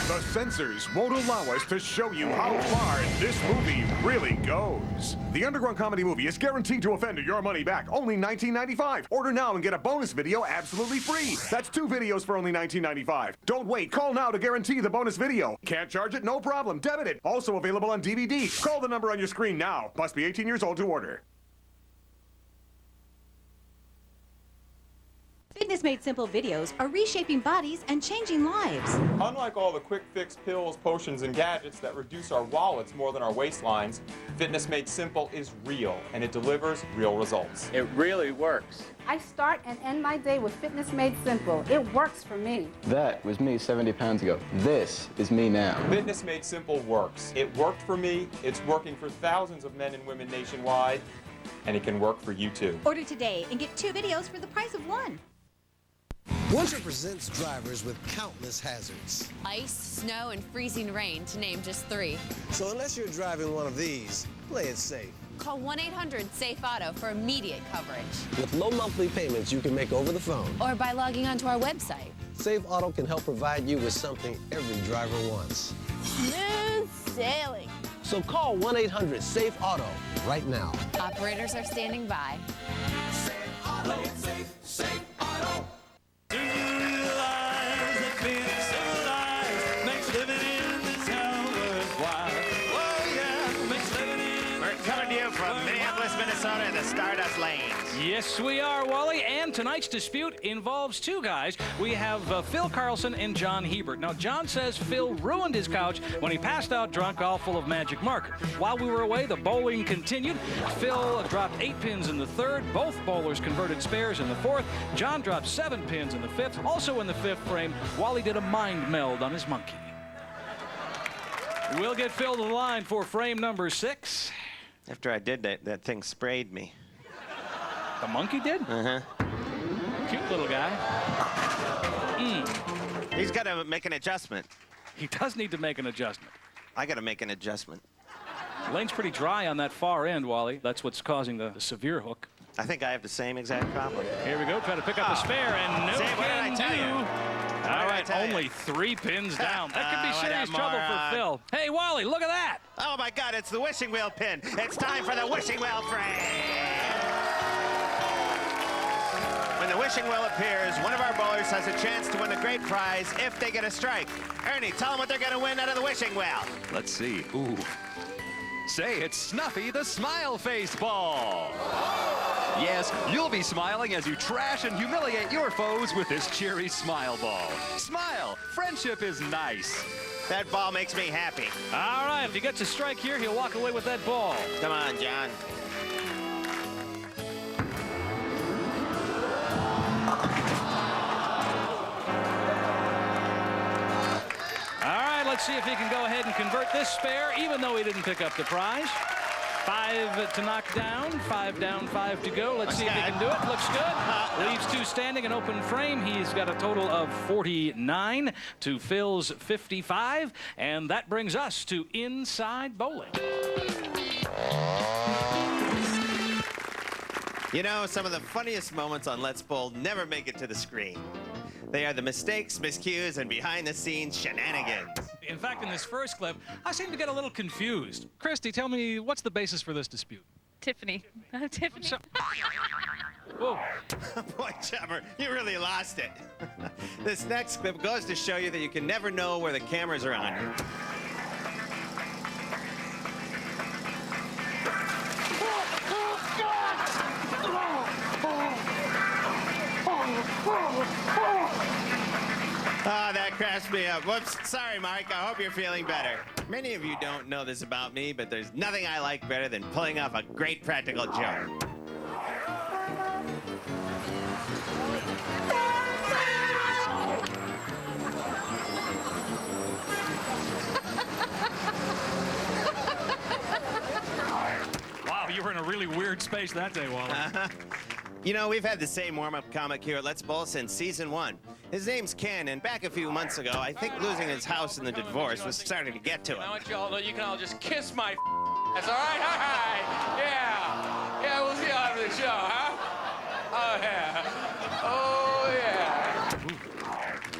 The censors won't allow us to show you how far this movie really goes. The underground comedy movie is guaranteed to offend your money back. Only $19.95. Order now and get a bonus video absolutely free. That's 2 videos for only $19.95. Don't wait. Call now to guarantee the bonus video. Can't charge it? No problem. Debit it. Also available on DVD. Call the number on your screen now. Must be 18 years old to order. Fitness Made Simple videos are reshaping bodies and changing lives. Unlike all the quick fix pills, potions, and gadgets that reduce our wallets more than our waistlines, Fitness Made Simple is real, and it delivers real results. It really works. I start and end my day with Fitness Made Simple. It works for me. That was me 70 pounds ago. This is me now. Fitness Made Simple works. It worked for me, it's working for thousands of men and women nationwide, and it can work for you too. Order today and get 2 videos for the price of 1. Winter presents drivers with countless hazards. Ice, snow, and freezing rain, to name just 3. So unless you're driving one of these, play it safe. Call 1-800-SAFE-AUTO for immediate coverage. With low monthly payments you can make over the phone. Or by logging onto our website. Safe Auto can help provide you with something every driver wants. Smooth sailing. So call 1-800-SAFE-AUTO right now. Operators are standing by. Safe Auto, Safe Auto. From Minneapolis, Minnesota, in the Stardust Lanes. Yes, we are, Wally. And tonight's dispute involves 2 guys. We have Phil Carlson and John Hebert. Now, John says Phil ruined his couch when he passed out drunk, all full of magic marker. While we were away, the bowling continued. Phil dropped 8 pins in the 3rd. Both bowlers converted spares in the 4th. John dropped 7 pins in the 5th. Also in the 5th frame, Wally did a mind meld on his monkey. We'll get Phil to the line for frame number 6. After I did that, that thing sprayed me. The monkey did? Uh-huh. Cute little guy. He's got to make an adjustment. He does need to make an adjustment. I got to make an adjustment. Lane's pretty dry on that far end, Wally. That's what's causing the severe hook. I think I have the same exact problem. Here we go. Try to pick up the spare, and no See, what did I tell you? All right, only 3 pins down. That could be serious trouble for Phil. Hey, Wally, look at that. Oh, my God, it's the wishing wheel pin. It's time for the wishing wheel frame. When the wishing wheel appears, one of our bowlers has a chance to win a great prize if they get a strike. Ernie, tell them what they're going to win out of the wishing wheel. Let's see. Ooh. Say it's Snuffy the Smile Face Ball. Yes, you'll be smiling as you trash and humiliate your foes with this cheery smile ball. Smile. Friendship is nice. That ball makes me happy. All right, if he gets a strike here, he'll walk away with that ball. Come on, John. Let's see if he can go ahead and convert this spare, even though he didn't pick up the prize. 5 to knock down, 5 down, 5 to go. Let's see if he can do it. Looks good. Leaves 2 standing, an open frame. He's got a total of 49 to Phil's 55, and that brings us to inside bowling. You know, some of the funniest moments on Let's Bowl never make it to the screen. They are the mistakes, miscues, and behind-the-scenes shenanigans. In fact, in this first clip, I seem to get a little confused. Christy, tell me, what's the basis for this dispute? Tiffany. Tiffany. Whoa. Boy, Chopper, you really lost it. This next clip goes to show you that you can never know where the cameras are on you. Oh, that crashed me up. Whoops. Sorry, Mark. I hope you're feeling better. Many of you don't know this about me, but there's nothing I like better than pulling off a great practical joke. really weird space that day, Wally. You know, we've had the same warm-up comic here at Let's Bowl since season 1. His name's Ken, and back a few months ago, I think losing his house in the divorce was starting to get to him. I want you all to know you can all just kiss my That's all right? All right. Yeah. Yeah, we'll see you after the show, huh? Oh, yeah. Oh, yeah.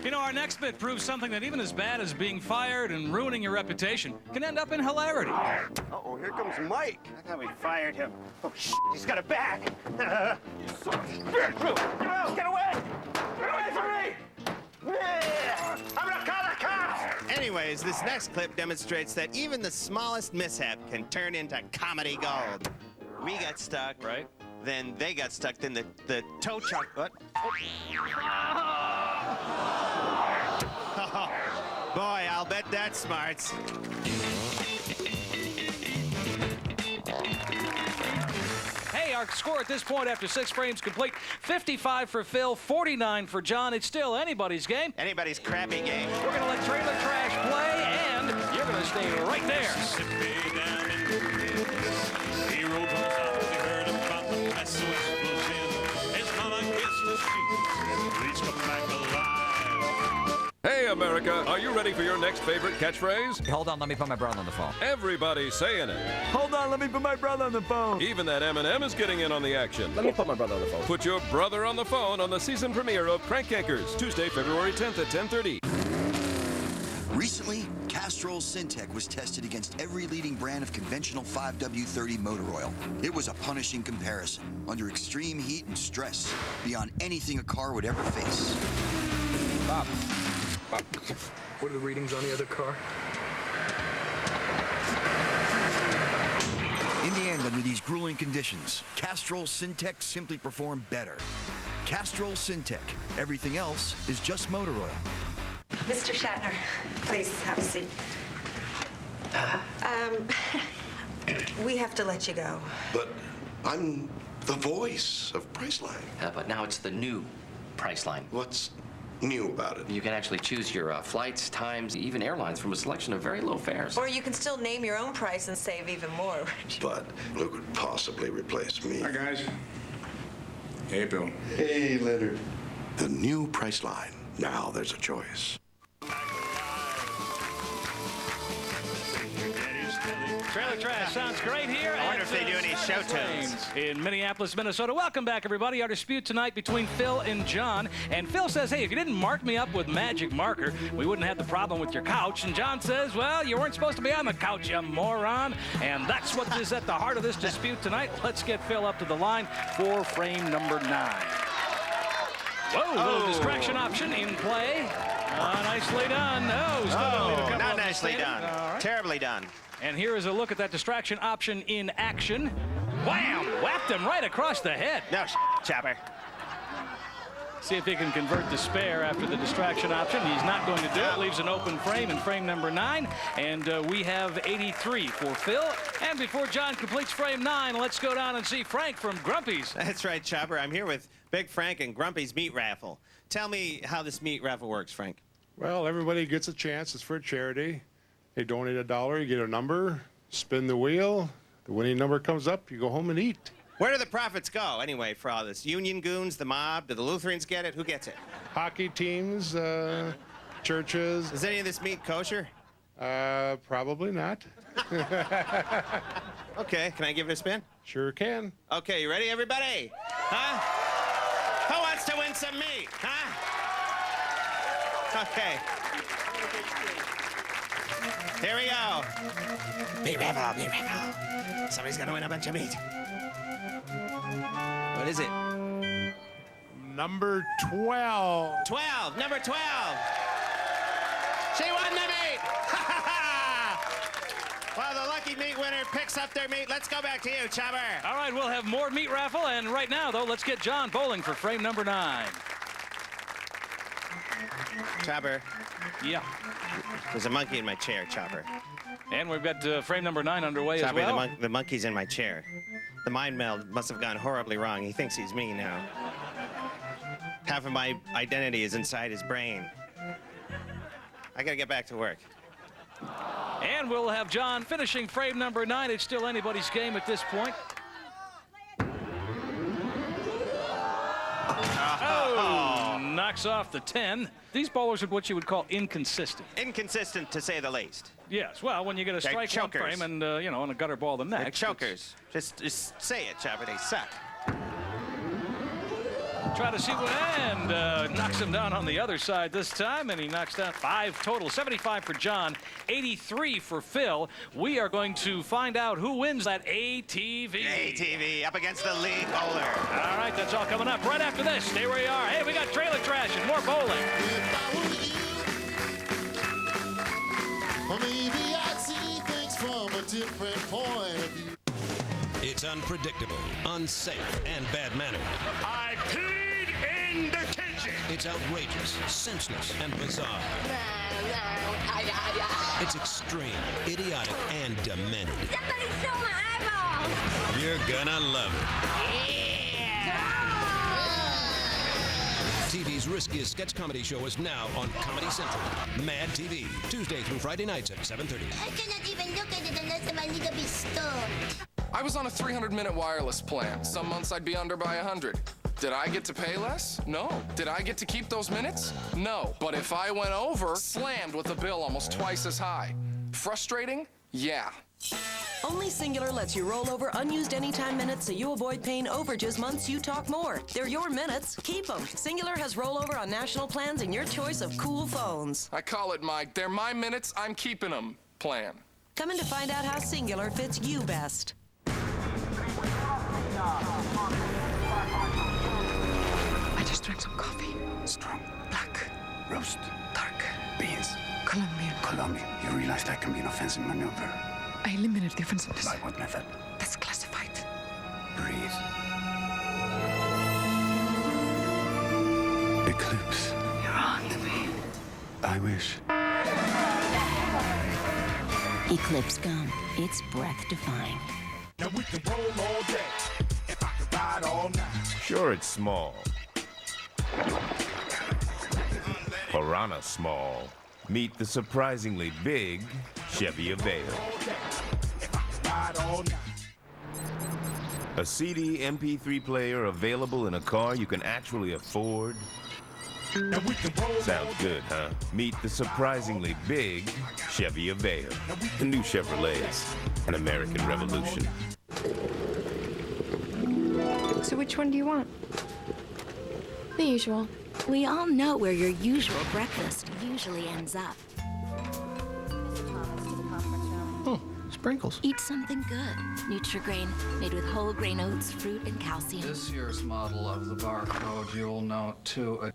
You know, our next bit proves something that even as bad as being fired and ruining your reputation can end up in hilarity. Uh-oh, here comes Mike. I thought we fired him. Oh, shit, he's got a bag. You son of a bitch! Get away! Get away from me! I'm gonna call the cops! Anyways, this next clip demonstrates that even the smallest mishap can turn into comedy gold. We got stuck. Right. Then they got stuck. Then the tow truck. What? Oh, boy, I'll bet that's smarts. Hey, our score at this point after 6 frames complete, 55 for Phil, 49 for John. It's still anybody's game. Anybody's crappy game. We're going to let Trailer Trash play, and you're going to stay right there. He rode from the south, he heard about the mess so explosion. His mama kissed the sheet. Please come back alive. Hey, America, are you ready for your next favorite catchphrase? Hold on, let me put my brother on the phone. Everybody's saying it. Hold on, let me put my brother on the phone. Even that M&M is getting in on the action. Let me put my brother on the phone. Put your brother on the phone on the season premiere of Crank Yankers, Tuesday, February 10th at 10:30. Recently, Castrol Syntec was tested against every leading brand of conventional 5W30 motor oil. It was a punishing comparison, under extreme heat and stress, beyond anything a car would ever face. Bob, what are the readings on the other car? In the end, under these grueling conditions, Castrol Syntec simply performed better. Castrol Syntec. Everything else is just motor oil. Mr. Shatner, please have a seat. We have to let you go. But I'm the voice of Priceline. But now it's the new Priceline. What's new about it? You can actually choose your flights, times, even airlines from a selection of very low fares. Or you can still name your own price and save even more. But who could possibly replace me? Hi, guys. Hey, Bill. Hey, Leonard. The new Priceline. Now there's a choice. Trailer Trash sounds great here. I wonder if they do any show tunes. In Minneapolis, Minnesota. Welcome back, everybody. Our dispute tonight between Phil and John. And Phil says, hey, if you didn't mark me up with magic marker, we wouldn't have the problem with your couch. And John says, well, you weren't supposed to be on the couch, you moron. And that's what is at the heart of this dispute tonight. Let's get Phil up to the line for frame number 9. Whoa, little distraction option in play. Nicely done. Not nicely done. Right. Terribly done. And here is a look at that distraction option in action. Wham! Whapped him right across the head. No, Chopper. See if he can convert the spare after the distraction option. He's not going to do it. Leaves an open frame in frame number 9. And we have 83 for Phil. And before John completes frame 9, let's go down and see Frank from Grumpy's. That's right, Chopper. I'm here with Big Frank and Grumpy's meat raffle. Tell me how this meat raffle works, Frank. Well, everybody gets a chance. It's for a charity. They donate $1, you get a number, spin the wheel. The winning number comes up, you go home and eat. Where do the profits go, anyway, for all this? Union goons, the mob? Do the Lutherans get it? Who gets it? Hockey teams, churches. Is any of this meat kosher? Probably not. Okay, can I give it a spin? Sure can. Okay, you ready, everybody? Huh? Who wants to win some meat, huh? Okay. Here we go. Meat raffle, meat raffle. Somebody's gonna win a bunch of meat. What is it? Number 12. 12, number 12. She won the meat. Well, the lucky meat winner picks up their meat. Let's go back to you, Chopper. All right, we'll have more meat raffle. And right now, though, let's get John bowling for frame number 9. Chopper. Yeah. There's a monkey in my chair, Chopper. And we've got frame number 9 underway Chopper, as well. the monkey's in my chair. The mind meld must have gone horribly wrong. He thinks he's me now. Half of my identity is inside his brain. I gotta get back to work. And we'll have John finishing frame number 9. It's still anybody's game at this point. Oh, knocks off the 10. These bowlers are what you would call inconsistent. Inconsistent, to say the least. Yes, well, when you get a They're strike one chokers. frame and, you know, and a gutter ball the They're next. chokers. Just say it, Chopper. They suck. Try to see what, and knocks him down on the other side this time, and he knocks down 5 total. 75 for John, 83 for Phil. We are going to find out who wins that ATV. ATV up against the lead bowler. All right, that's all coming up right after this. Stay where you are. Hey, we got trailer trash and more bowling. Or maybe I'd see things from a different point of view. It's unpredictable, unsafe, and bad-mannered. I peed in the kitchen. It's outrageous, senseless, and bizarre. It's extreme, idiotic, and demented. Somebody stole my eyeball. You're gonna love it. TV's riskiest sketch comedy show is now on Comedy Central. Mad TV, Tuesday through Friday nights at 7:30. I cannot even look at it unless I need to be stoned. I was on a 300-minute wireless plan. Some months I'd be under by 100. Did I get to pay less? No. Did I get to keep those minutes? No. But if I went over, slammed with a bill almost twice as high. Frustrating? Yeah. Only Singular lets you roll over unused anytime minutes so you avoid paying overages months you talk more. They're your minutes. Keep them. Singular has rollover on national plans and your choice of cool phones. I call it they're my minutes, I'm keeping them plan. Come in to find out how Singular fits you best. I just drank some coffee. Strong. Black. Roast. Dark. Beans. Colombian. Colombian. You realize that can be an offensive maneuver. I eliminated the offensiveness. By what method? That's classified. Breathe. Eclipse. You're on to me. I wish. Eclipse gum. It's breath-defying. Now we can roll all day. If I could ride all night. Sure, it's small. Piranha small. Meet the surprisingly big Chevy Aveo. A CD MP3 player available in a car you can actually afford. Sounds good, huh? Meet the surprisingly big Chevy Aveo. The new Chevrolets, an American revolution. So which one do you want? The usual. We all know where your usual breakfast usually ends up. Sprinkles. Eat something good. Nutri-Grain, made with whole grain oats, fruit, and calcium. This year's model of the barcode, you'll note too.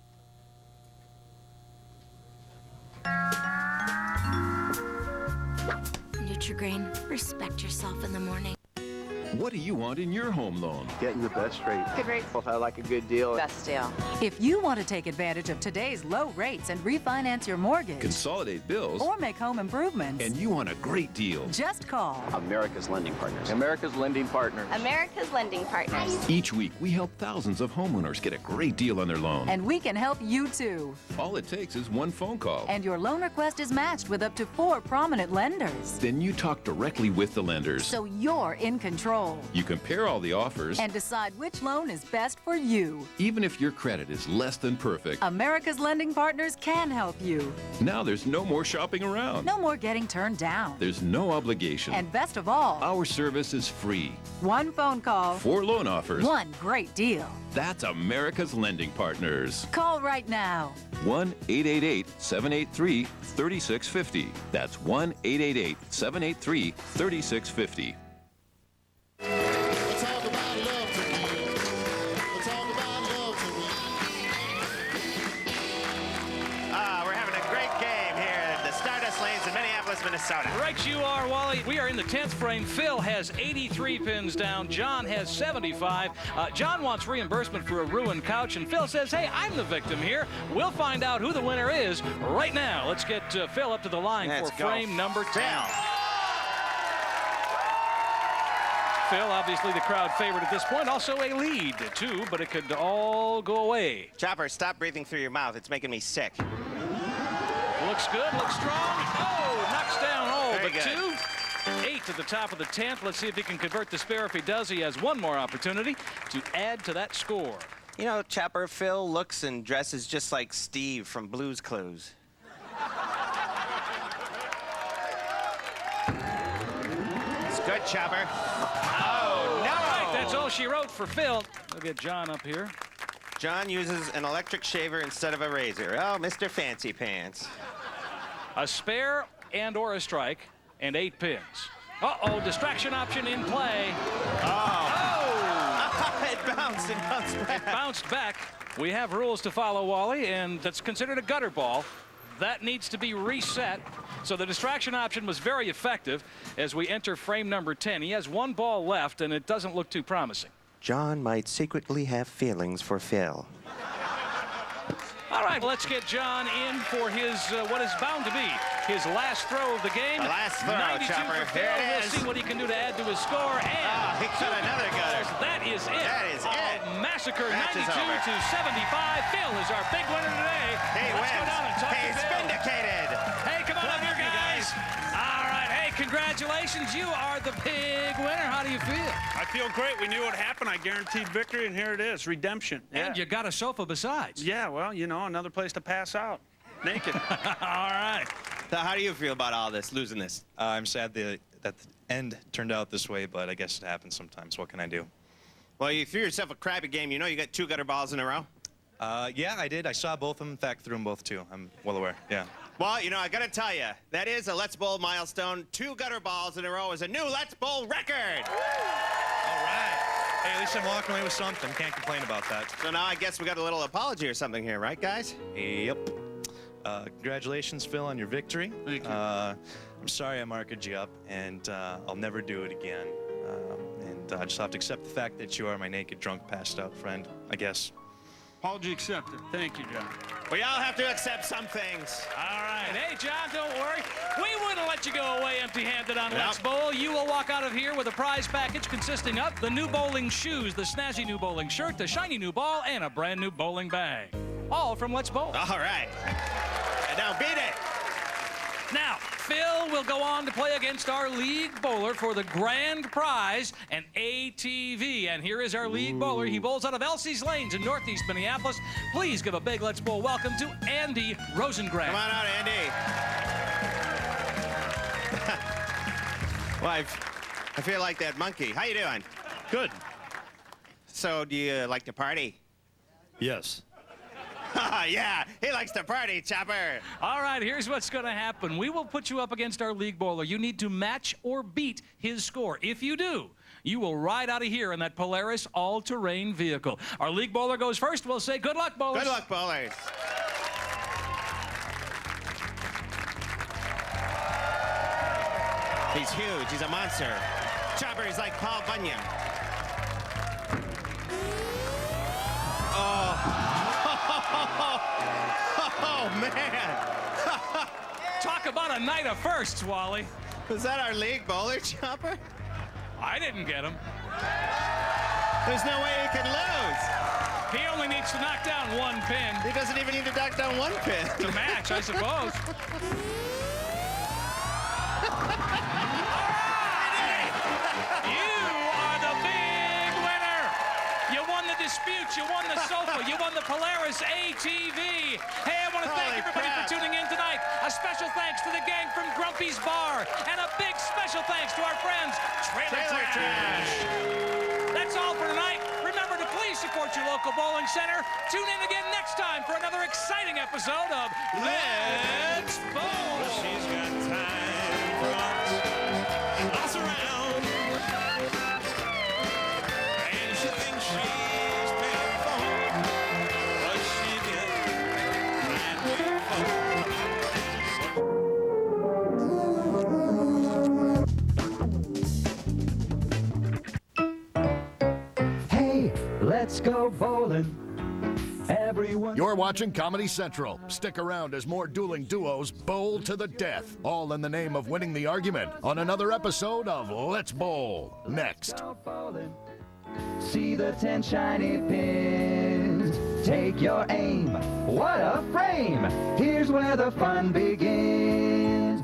Nutri-Grain, respect yourself in the morning. What do you want in your home loan? Getting the best rate. Good rate. Well, if I like a good deal. Best deal. If you want to take advantage of today's low rates and refinance your mortgage, Consolidate bills. or make home improvements, And you want a great deal. just call America's Lending Partners. America's Lending Partners. America's Lending Partners. Each week, we help thousands of homeowners get a great deal on their loan. And we can help you too. All it takes is one phone call. And your loan request is matched with up to 4 prominent lenders. Then you talk directly with the lenders. So you're in control. You compare all the offers. And decide which loan is best for you. Even if your credit is less than perfect. America's Lending Partners can help you. Now there's no more shopping around. No more getting turned down. There's no obligation. And best of all, Our service is free. one phone call, 4 loan offers. one great deal. That's America's Lending Partners. Call right now. 1-888-783-3650. That's 1-888-783-3650. We're having a great game here at the Stardust Lanes in Minneapolis, Minnesota. Right you are, Wally. We are in the 10th frame. Phil has 83 pins down. John has 75. John wants reimbursement for a ruined couch, and Phil says, hey, I'm the victim here. We'll find out who the winner is right now. Let's get Phil up to the line Let's for go. frame number 10. Phil, obviously the crowd favorite at this point. Also a lead, too, but it could all go away. Chopper, stop breathing through your mouth. It's making me sick. Looks good, looks strong. Oh, knocks down all Very but good. 2. 8 at the top of the 10th. Let's see if he can convert the spare. If he does, he has one more opportunity to add to that score. You know, Chopper, Phil looks and dresses just like Steve from Blue's Clues. It's good, Chopper. Oh, no! All right, that's all she wrote for Phil. We'll get John up here. John uses an electric shaver instead of a razor. Oh, Mr. Fancy Pants. A spare and or a strike, and 8 pins. Uh-oh, distraction option in play. Oh! It bounced back. It bounced back. We have rules to follow, Wally, and that's considered a gutter ball. That needs to be reset. So the distraction option was very effective as we enter frame number 10. He has 1 ball left, and it doesn't look too promising. John might secretly have feelings for Phil. All right, let's get John in for his, what is bound to be his last throw of the game. The last throw, 92 Chopper. for Phil. Here it We'll is. see what he can do to add to his score. And he got another gutter. That is it. That is it. Massacre, Match 92 is over. to 75. Phil is our big winner today. He Let's wins. go down and talk to He's Phil. vindicated. Hey, come on up here, guys. All right, hey, congratulations. You are the big winner. How do you feel? I feel great. We knew what happened. I guaranteed victory, and here it is, redemption. And you got a sofa besides. Yeah, well, you know, another place to pass out. Naked. All right. So how do you feel about all this, losing this? I'm sad that the end turned out this way, but I guess it happens sometimes. What can I do? Well, you threw yourself a crappy game. You know you got 2 gutter balls in a row? Yeah, I did. I saw both of them. In fact, threw them both, too. I'm well aware. Yeah. Well, you know, I got to tell you, that is a Let's Bowl milestone. 2 gutter balls in a row is a new Let's Bowl record. All right. Hey, at least I'm walking away with something. Can't complain about that. So now I guess we got a little apology or something here, right, guys? Yep. Congratulations, Phil, on your victory. Thank you. I'm sorry I marked you up, and I'll never do it again. And I just have to accept the fact that you are my naked, drunk, passed out friend, I guess. Apology accepted. Thank you, John. We all have to accept some things. All right. Hey, John, don't worry. We wouldn't let you go away empty-handed on Let's Bowl. You will walk out of here with a prize package consisting of the new bowling shoes, the snazzy new bowling shirt, the shiny new ball, and a brand new bowling bag. All from Let's Bowl. All right. And now beat it. Now, Phil will go on to play against our league bowler for the grand prize, an ATV. And here is our league bowler. He bowls out of Elsie's Lanes in Northeast Minneapolis. Please give a big Let's Bowl welcome to Andy Rosengren. Come on out, Andy. Well, I feel like that monkey. How you doing? Good. So, do you like to party? Yes. Yeah, he likes to party, Chopper. All right, here's what's going to happen. We will put you up against our league bowler. You need to match or beat his score. If you do, you will ride out of here in that Polaris all-terrain vehicle. Our league bowler goes first. We'll say good luck, bowlers. Good luck, bowlers. He's huge. He's a monster. Chopper is like Paul Bunyan. Oh, man. Talk about a night of firsts, Wally. Was that our league bowler, Chopper? I didn't get him. There's no way he can lose. He only needs to knock down 1 pin. He doesn't even need to knock down 1 pin. To match, I suppose. You are the big winner. You won the dispute. You won the sofa. You won the Polaris ATV. Hey, I want to thank everybody for tuning in tonight. A special thanks to the gang from Grumpy's Bar. And a big special thanks to our friends, Trailer Trash. That's all for tonight. Remember to please support your local bowling center. Tune in again next time for another exciting episode of Let's Bowl. She's got time for us around. And she thinks she's paying for what she Hey, let's go bowling. Everyone. You're watching Comedy Central. Stick around as more dueling duos bowl to the death, all in the name of winning the argument on another episode of Let's Bowl. Next. See the 10 shiny pins. Take your aim. What a frame! Here's where the fun begins.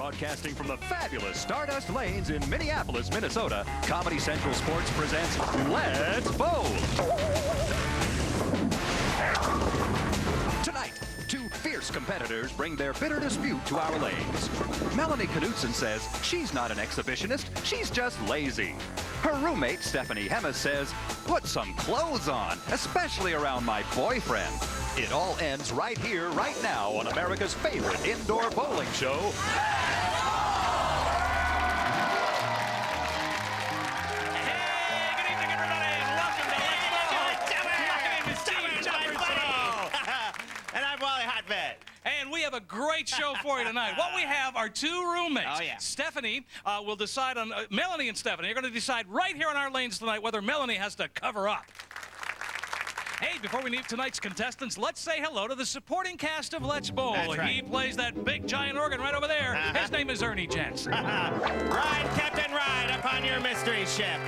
Broadcasting from the fabulous Stardust Lanes in Minneapolis, Minnesota, Comedy Central Sports presents Let's Bowl. Tonight, two fierce competitors bring their bitter dispute to our lanes. Melanie Knutson says she's not an exhibitionist, she's just lazy. Her roommate, Stephanie Hemmes, says, put some clothes on, especially around my boyfriend. It all ends right here, right now, on America's favorite indoor bowling show. And we have a great show for you tonight. What we have are two roommates. Oh, yeah. Stephanie will decide on, Melanie and Stephanie are going to decide right here on our lanes tonight whether Melanie has to cover up. Hey, before we meet tonight's contestants, let's say hello to the supporting cast of Let's Bowl. That's right. He plays that big giant organ right over there. His name is Ernie Jensen. Ride, Captain Ride, upon your mystery ship.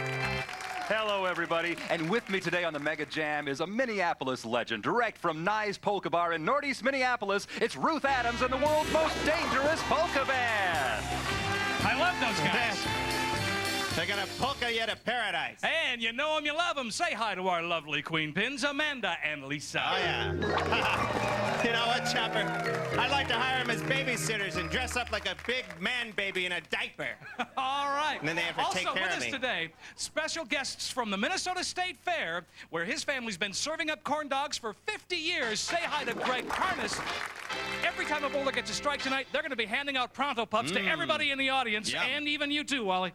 Hello, everybody. And with me today on the Mega Jam is a Minneapolis legend, direct from Nye's Polka Bar in Northeast Minneapolis. It's Ruth Adams and the world's most dangerous polka band. I love those guys. They're gonna polka you to paradise. And you know them, you love them. Say hi to our lovely queen pins, Amanda and Lisa. Oh, yeah. You know what, Chopper? I'd like to hire them as babysitters and dress up like a big man baby in a diaper. All right. And then they have to also, take care with of us me. today, special guests from the Minnesota State Fair, where his family's been serving up corn dogs for 50 years. Say hi to Greg Carnes. Every time a bowler gets a strike tonight, they're going to be handing out Pronto Pups to everybody in the audience, and even you too, Wally.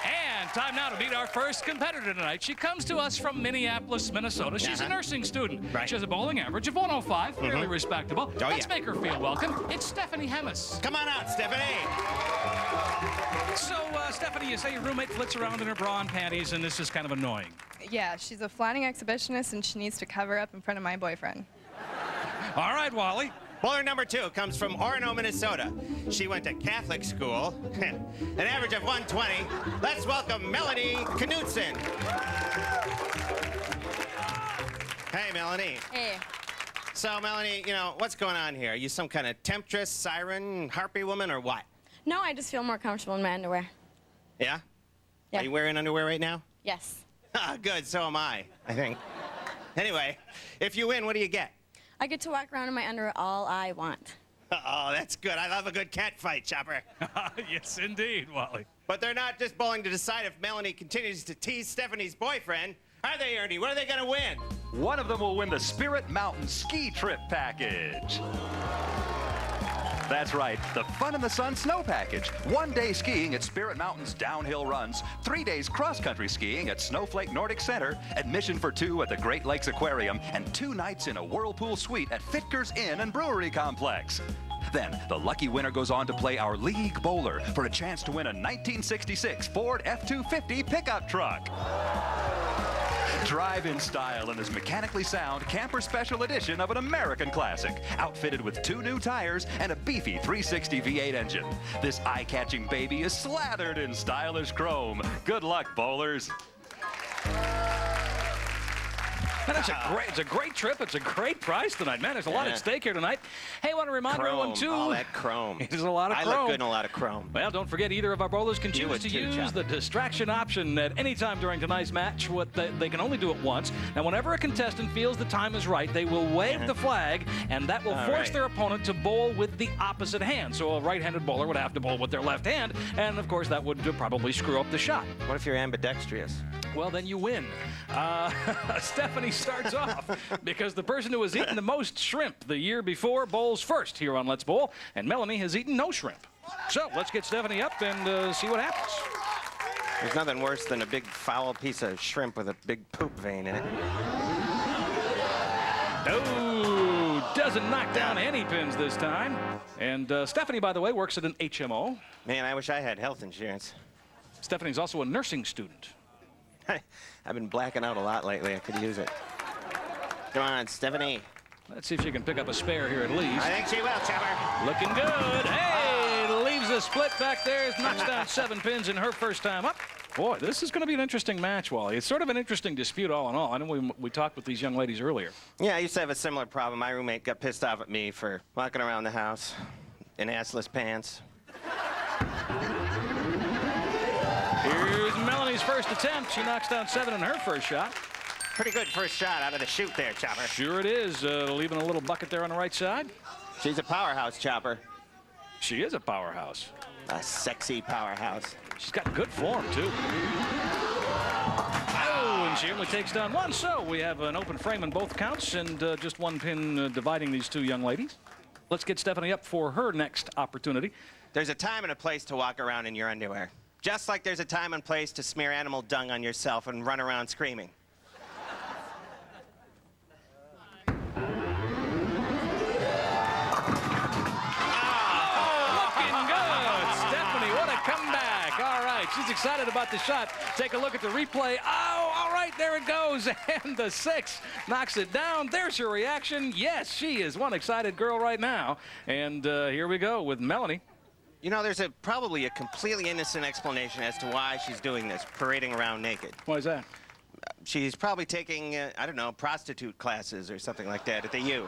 And time now to meet our first competitor tonight. She comes to us from Minneapolis, Minnesota. She's a nursing student. Right. She has a bowling average of 105, fairly respectable. Oh, Let's make her feel welcome. It's Stephanie Hemmes. Come on out, Stephanie. So, Stephanie, you say your roommate flits around in her bra and panties, and this is kind of annoying. Yeah, she's a flatting exhibitionist and she needs to cover up in front of my boyfriend. All right, Wally. Bowler number 2 comes from Orono, Minnesota. She went to Catholic school. An average of 120. Let's welcome Melanie Knutson. Hey, Melanie. Hey. So, Melanie, you know, what's going on here? Are you some kind of temptress, siren, harpy woman, or what? No, I just feel more comfortable in my underwear. Yeah? Yeah. Are you wearing underwear right now? Yes. Ah, good, so am I think. Anyway, if you win, what do you get? I get to walk around in my underwear all I want. Oh, that's good. I love a good cat fight, Chopper. Yes, indeed, Wally. But they're not just bowling to decide if Melanie continues to tease Stephanie's boyfriend. Are they, Ernie? What are they going to win? One of them will win the Spirit Mountain Ski Trip Package. That's right, the Fun in the Sun Snow Package. 1 day skiing at Spirit Mountain's downhill runs, 3 days cross-country skiing at Snowflake Nordic Center, admission for 2 at the Great Lakes Aquarium, and 2 nights in a whirlpool suite at Fitker's Inn and Brewery Complex. Then, the lucky winner goes on to play our League Bowler for a chance to win a 1966 Ford F-250 pickup truck. Drive in style in this mechanically sound camper special edition of an American classic, outfitted with 2 new tires and a beefy 360 V8 engine. This eye-catching baby is slathered in stylish chrome. Good luck, bowlers. Man, it's a great trip. It's a great prize tonight. Man, there's a lot at stake here tonight. Hey, I want to remind everyone, too. All that chrome. There's a lot of chrome. I look good in a lot of chrome. Well, don't forget, either of our bowlers can choose to use Chopper. the distraction option at any time during tonight's match. They can only do it once. Now, whenever a contestant feels the time is right, they will wave the flag, and that will force their opponent to bowl with the opposite hand. So a right-handed bowler would have to bowl with their left hand, and, of course, that would probably screw up the shot. What if you're ambidextrous? Well, then you win. Stephanie starts off because the person who has eaten the most shrimp the year before bowls first here on Let's Bowl, and Melanie has eaten no shrimp. So let's get Stephanie up and see what happens. There's nothing worse than a big foul piece of shrimp with a big poop vein in it. Oh, doesn't knock down any pins this time. And Stephanie, by the way, works at an HMO. Man, I wish I had health insurance. Stephanie's also a nursing student. I've been blacking out a lot lately. I could use it. Come on, Stephanie. Let's see if she can pick up a spare here at least. I think she will, Chopper. Looking good. Hey, leaves a split back there. Knocks down 7 pins in her first time up. Boy, this is going to be an interesting match, Wally. It's sort of an interesting dispute all in all. I know we talked with these young ladies earlier. Yeah, I used to have a similar problem. My roommate got pissed off at me for walking around the house in assless pants. Here's Melanie's first attempt. She knocks down 7 in her first shot. Pretty good first shot out of the chute there, Chopper. Sure it is. Leaving a little bucket there on the right side. She's a powerhouse, Chopper. She is a powerhouse. A sexy powerhouse. She's got good form, too. Oh, and she only takes down 1. So we have an open frame in both counts and just 1 pin dividing these 2 young ladies. Let's get Stephanie up for her next opportunity. There's a time and a place to walk around in your underwear. Just like there's a time and place to smear animal dung on yourself and run around screaming. Comeback. All right, she's excited about the shot. Take a look at the replay. Oh, all right, there it goes. And the 6 knocks it down. There's her reaction. Yes, she is one excited girl right now. And here we go with Melanie. You know, there's probably a completely innocent explanation as to why she's doing this, parading around naked. Why is that? She's probably taking, I don't know, prostitute classes or something like that at the U.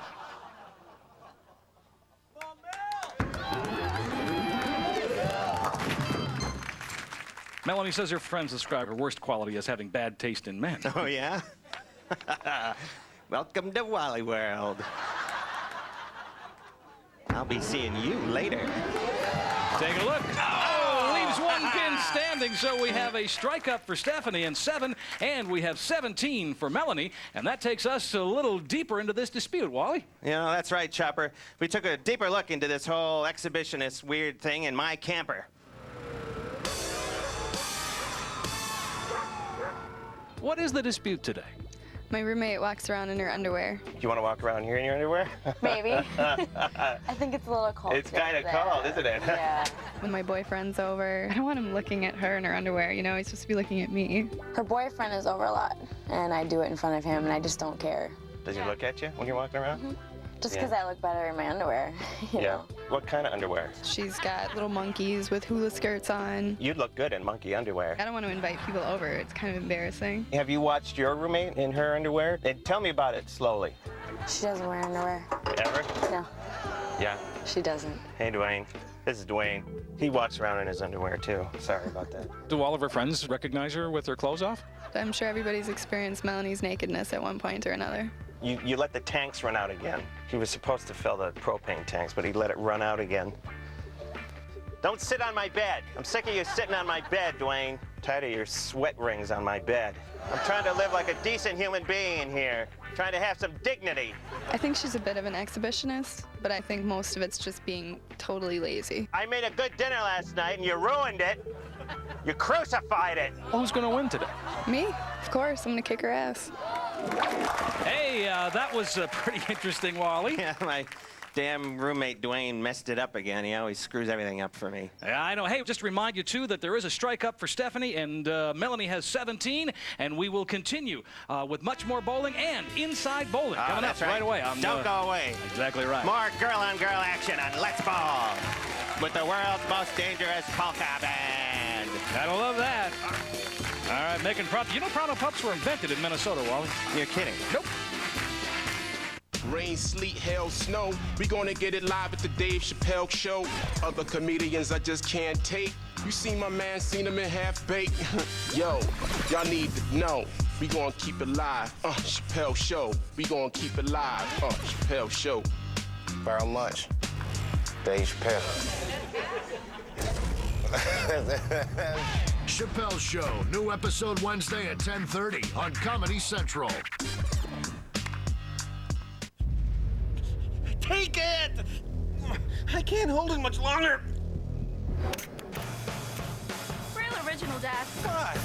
Melanie says her friends describe her worst quality as having bad taste in men. Oh, yeah? Welcome to Wally World. I'll be seeing you later. Take a look. Oh, leaves 1 pin standing, so we have a strike up for Stephanie and 7, and we have 17 for Melanie, and that takes us a little deeper into this dispute, Wally. You know, that's right, Chopper. We took a deeper look into this whole exhibitionist weird thing in my camper. What is the dispute today? My roommate walks around in her underwear. You want to walk around here in your underwear? Maybe. I think it's a little cold. It's kind of cold, isn't it? Yeah. When my boyfriend's over, I don't want him looking at her in her underwear. You know, he's supposed to be looking at me. Her boyfriend is over a lot, and I do it in front of him, and I just don't care. Does he look at you when you're walking around? Mm-hmm. Just because I look better in my underwear. You know? What kind of underwear? She's got little monkeys with hula skirts on. You'd look good in monkey underwear. I don't want to invite people over. It's kind of embarrassing. Have you watched your roommate in her underwear? And tell me about it slowly. She doesn't wear underwear. Ever? No. Yeah. She doesn't. Hey, Dwayne. This is Dwayne. He walks around in his underwear, too. Sorry about that. Do all of her friends recognize her with her clothes off? I'm sure everybody's experienced Melanie's nakedness at one point or another. You let the tanks run out again. He was supposed to fill the propane tanks, but he let it run out again. Don't sit on my bed. I'm sick of you sitting on my bed, Dwayne. Tired of your sweat rings on my bed. I'm trying to live like a decent human being here. Trying to have some dignity. I think she's a bit of an exhibitionist, but I think most of it's just being totally lazy. I made a good dinner last night, and you ruined it. You crucified it. Well, who's going to win today? Me? Of course. I'm going to kick her ass. Hey, that was pretty interesting, Wally. Yeah, my damn roommate Dwayne messed it up again. He always screws everything up for me. Yeah, I know. Hey, just to remind you, too, that there is a strike up for Stephanie, and Melanie has 17, and we will continue with much more bowling and inside bowling coming up right away. Don't go away. Exactly right. More girl-on-girl action on Let's Ball with the world's most dangerous polka band. Gotta love that. All right, making props. You know, Pronto Pups were invented in Minnesota, Wally. You're kidding. Nope. Rain, sleet, hail, snow. We gonna get it live at the Dave Chappelle Show. Other comedians I just can't take. You see my man, seen him in Half Baked. Yo, y'all need to know. We gonna keep it live. Chappelle Show. We gonna keep it live. Chappelle Show. Barrel lunch. Dave Chappelle. Chappelle Show, new episode Wednesday at 10:30 on Comedy Central. Take it! I can't hold it much longer. Real original, Dad. What?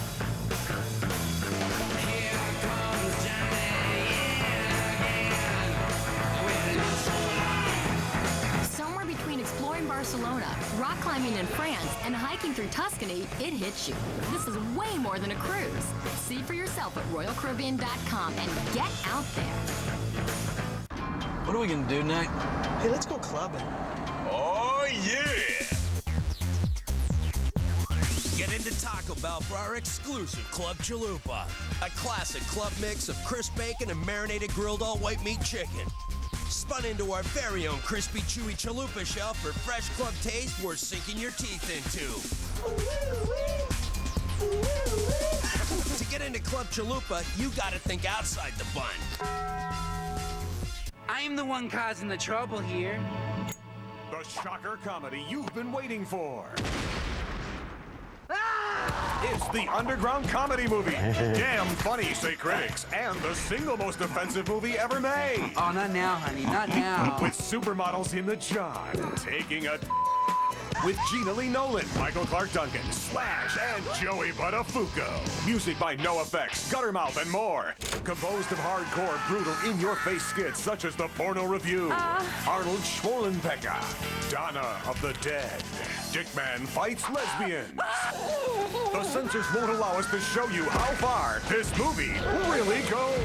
Somewhere between exploring Barcelona, rock climbing in France, and hiking through Tuscany, it hits you. This is way more than a cruise. See for yourself at RoyalCaribbean.com and get out there. What are we gonna do tonight? Hey, let's go clubbing. Oh, yeah! Get into Taco Bell for our exclusive Club Chalupa, a classic club mix of crisp bacon and marinated grilled all white meat chicken. Spun into our very own crispy, chewy chalupa shell for fresh club taste worth sinking your teeth into. To get into Club Chalupa, you gotta think outside the bun. I'm the one causing the trouble here. The shocker comedy you've been waiting for. It's the underground comedy movie. Damn funny, say critics, and the single most offensive movie ever made. Oh, not now, honey, not now. With supermodels in the jar, taking a with Gina Lee Nolan, Michael Clark Duncan, Slash, and Joey Buttafuoco. Music by NoFX, Guttermouth, and more. Composed of hardcore, brutal, in-your-face skits such as The Porno Review, Arnold Schwarzenegger, Donna of the Dead, Dickman Fights Lesbians. The censors won't allow us to show you how far this movie really goes.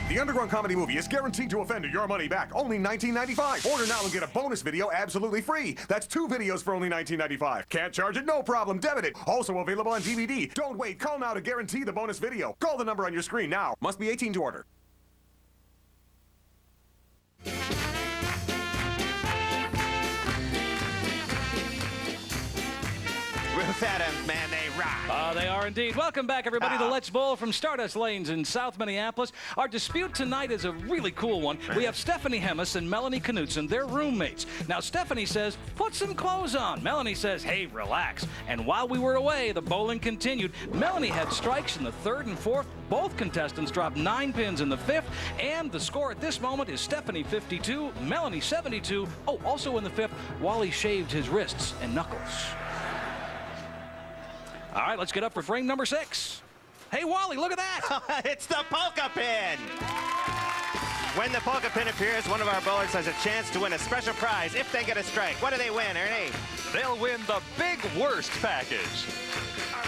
The underground comedy movie is guaranteed to offend your money back. Only $19.95. Order now and get a bonus video absolutely free. That's 2 videos for only $19.95. Can't charge it? No problem. Debit it. Also available on DVD. Don't wait. Call now to guarantee the bonus video. Call the number on your screen now. Must be 18 to order. Ruth Adams, man, they rock. They are indeed. Welcome back, everybody, to Let's Bowl from Stardust Lanes in South Minneapolis. Our dispute tonight is a really cool one. We have Stephanie Hemmes and Melanie Knutson. They're roommates. Now, Stephanie says, put some clothes on. Melanie says, hey, relax. And while we were away, the bowling continued. Melanie had strikes in the 3rd and 4th. Both contestants dropped 9 pins in the 5th. And the score at this moment is Stephanie 52, Melanie 72. Oh, also in the 5th, Wally shaved his wrists and knuckles. All right, let's get up for frame number 6. Hey, Wally, look at that. It's the polka pin. When the polka pin appears, one of our bowlers has a chance to win a special prize if they get a strike. What do they win, Ernie? They'll win the Big Worst package.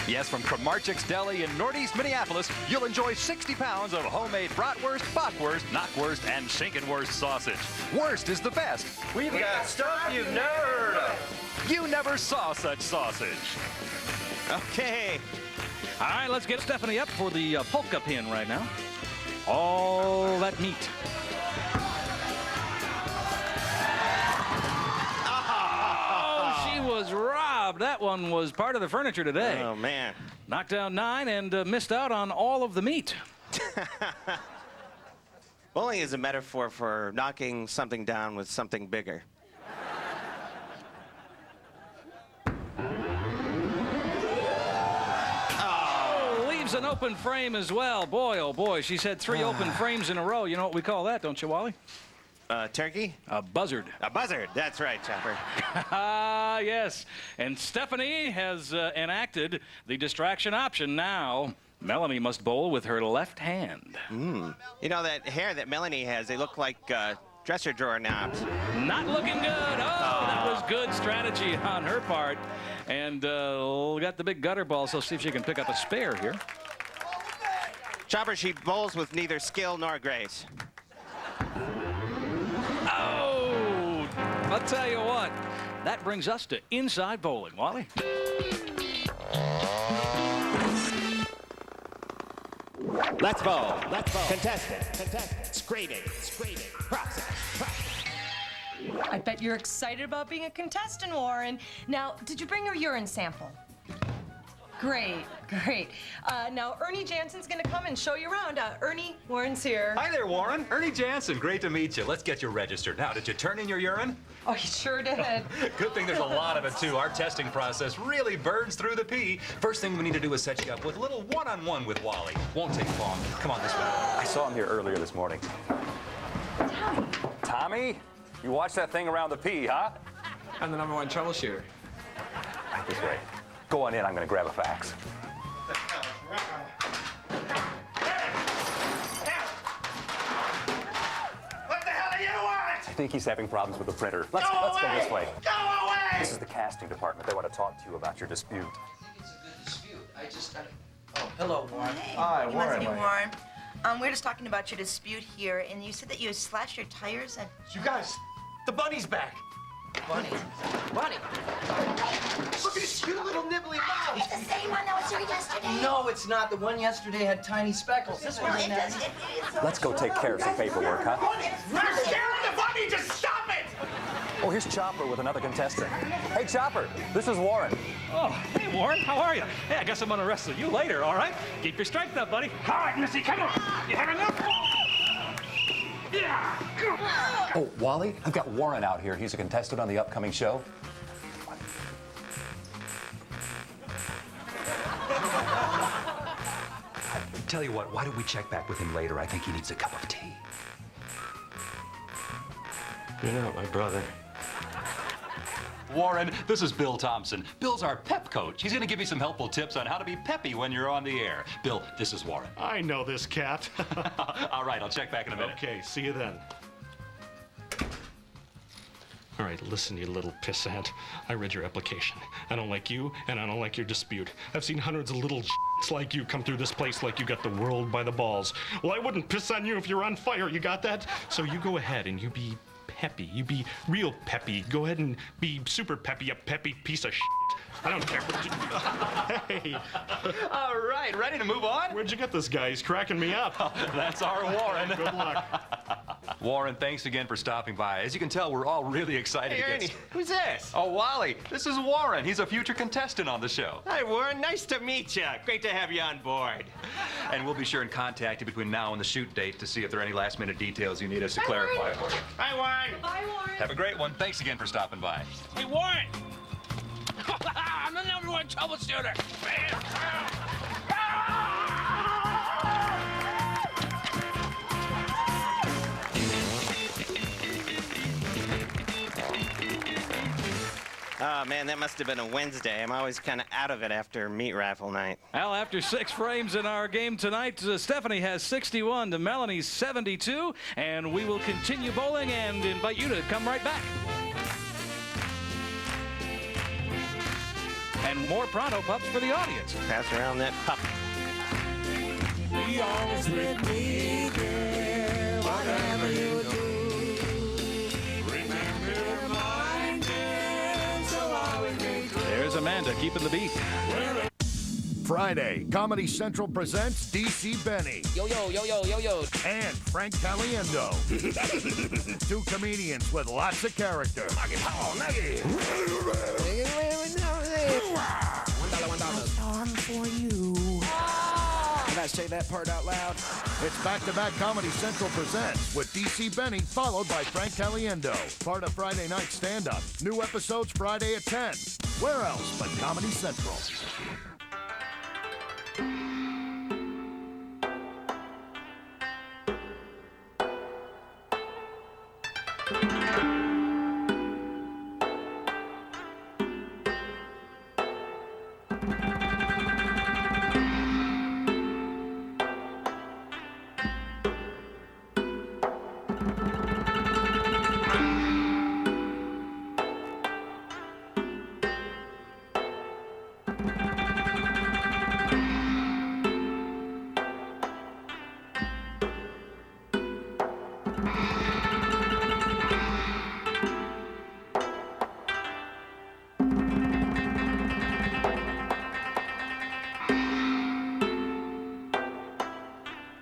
Yes, from Kramarchik's Deli in Northeast Minneapolis, you'll enjoy 60 pounds of homemade bratwurst, bockwurst, knockwurst, and schinkenwurst sausage. Worst is the best. We've got stuff you've never heard of. You never saw such sausage. Okay. All right, let's get Stephanie up for the polka pin right now. All that meat. Oh, she was robbed. That one was part of the furniture today. Oh, man. Knocked down 9 and missed out on all of the meat. Bowling is a metaphor for knocking something down with something bigger. An open frame as well. Boy, oh boy, she's had 3 open frames in a row. You know what we call that, don't you, Wally? Turkey? A buzzard. A buzzard. That's right, Chopper. Yes. And Stephanie has enacted the distraction option. Now, Melanie must bowl with her left hand. You know, that hair that Melanie has, they look like dresser drawer knobs. Not looking good. Oh, that was good strategy on her part. And got the big gutter ball, so see if she can pick up a spare here. Chopper, she bowls with neither skill nor grace. Oh, I'll tell you what. That brings us to inside bowling. Wally? Let's bowl. Let's bowl. Contestant. Screening. Process. I bet you're excited about being a contestant, Warren. Now, did you bring your urine sample? Great. Now, Ernie Jansen's gonna come and show you around. Ernie, Warren's here. Hi there, Warren. Ernie Jansen, great to meet you. Let's get you registered. Now, did you turn in your urine? Oh, he sure did. Good thing there's a lot of it, too. Our testing process really burns through the pee. First thing we need to do is set you up with a little one-on-one with Wally. Won't take long. Come on this way. I saw him here earlier this morning. Tommy? You watch that thing around the pee, huh? I'm the #1 troubleshooter. Right this way. Go on in, I'm gonna grab a fax. What the hell do you want? I think he's having problems with the printer. Let's go this way. Go away! This is the casting department. They want to talk to you about your dispute. Oh, hello, Warren. Hey, Hi, you must be Warren. We're just talking about your dispute here, and you said that you slashed your tires and... You guys, the bunny's back. Bunny. Bunny. Look at his cute little nibbly mouth. It's the same one that was here yesterday. No, it's not. The one yesterday had tiny speckles. This one it has. does. Let's go take care of some paperwork, huh? You're scaring the bunny! Just stop it! Oh, here's Chopper with another contestant. Hey, Chopper, this is Warren. Oh, hey, Warren, how are you? Hey, I guess I'm gonna wrestle you later, all right? Keep your strength up, buddy. All right, Missy, come on. You have enough? Yeah. Oh, Wally, I've got Warren out here. He's a contestant on the upcoming show. Tell you what, why don't we check back with him later? I think he needs a cup of tea. You're not my brother. Warren, this is Bill Thompson. Bill's our pep coach. He's going to give you some helpful tips on how to be peppy when you're on the air. Bill, this is Warren. I know this cat. All right, I'll check back in a minute. Okay, see you then. All right, listen, you little pissant. I read your application. I don't like you, and I don't like your dispute. I've seen hundreds of little like you come through this place like you got the world by the balls. Well, I wouldn't piss on you if you're on fire. You got that? So you go ahead and you be peppy. You be real peppy. Go ahead and be super peppy, you peppy piece of shit. I don't care what you... Hey. All right, ready to move on? Where'd you get this guy? He's cracking me up. That's our Warren. Good luck. Warren, thanks again for stopping by. As you can tell, we're all really excited Hey, to Ernie, get... who's this? Oh, Wally, this is Warren. He's a future contestant on the show. Hi, Warren. Nice to meet you. Great to have you on board. And we'll be sure and contact you between now and the shoot date to see if there are any last-minute details you need us to clarify for you. Hi, Warren. Bye, Warren. Have a great one. Thanks again for stopping by. Hey, Warren! I'm the #1 troubleshooter. Oh, man, that must have been a Wednesday. I'm always kind of out of it after meat raffle night. Well, after 6 frames in our game tonight, Stephanie has 61 to Melanie's 72, and we will continue bowling and invite you to come right back. And more Pronto Pups for the audience. Pass around that pup. Be honest with me, girl, whatever you do. Remember to mind it, so always be clear. There's Amanda keeping the beat. Friday, Comedy Central presents DC Benny. Yo, yo, yo, yo, yo, yo. And Frank Caliendo. 2 comedians with lots of character. $1 for you. Can I say that part out loud? It's back-to-back Comedy Central presents with DC Benny, followed by Frank Caliendo. Part of Friday Night Stand-Up. New episodes Friday at 10. Where else but Comedy Central?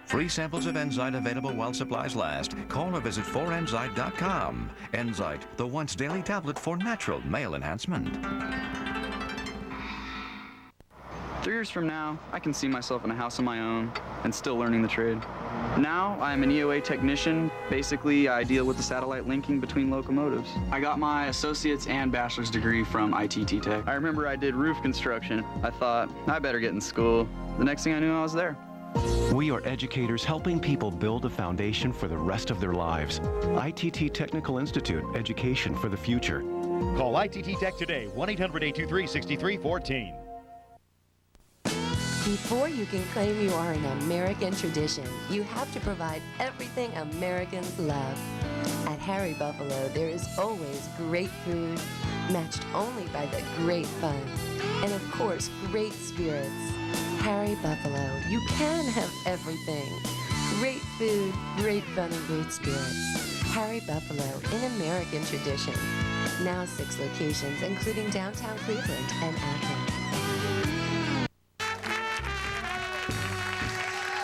Free samples of Enzyte available while supplies last. Call or visit 4enzyte.com. Enzyte, the once daily tablet for natural male enhancement. 3 years from now, I can see myself in a house of my own and still learning the trade. Now, I'm an EOA technician. Basically, I deal with the satellite linking between locomotives. I got my associate's and bachelor's degree from ITT Tech. I remember I did roof construction. I thought, I better get in school. The next thing I knew, I was there. We are educators helping people build a foundation for the rest of their lives. ITT Technical Institute, education for the future. Call ITT Tech today, 1-800-823-6314. Before you can claim you are an American tradition, you have to provide everything Americans love. At Harry Buffalo, there is always great food, matched only by the great fun. And of course, great spirits. Harry Buffalo, you can have everything. Great food, great fun, and great spirits. Harry Buffalo in American tradition. Now 6 locations, including downtown Cleveland and Akron.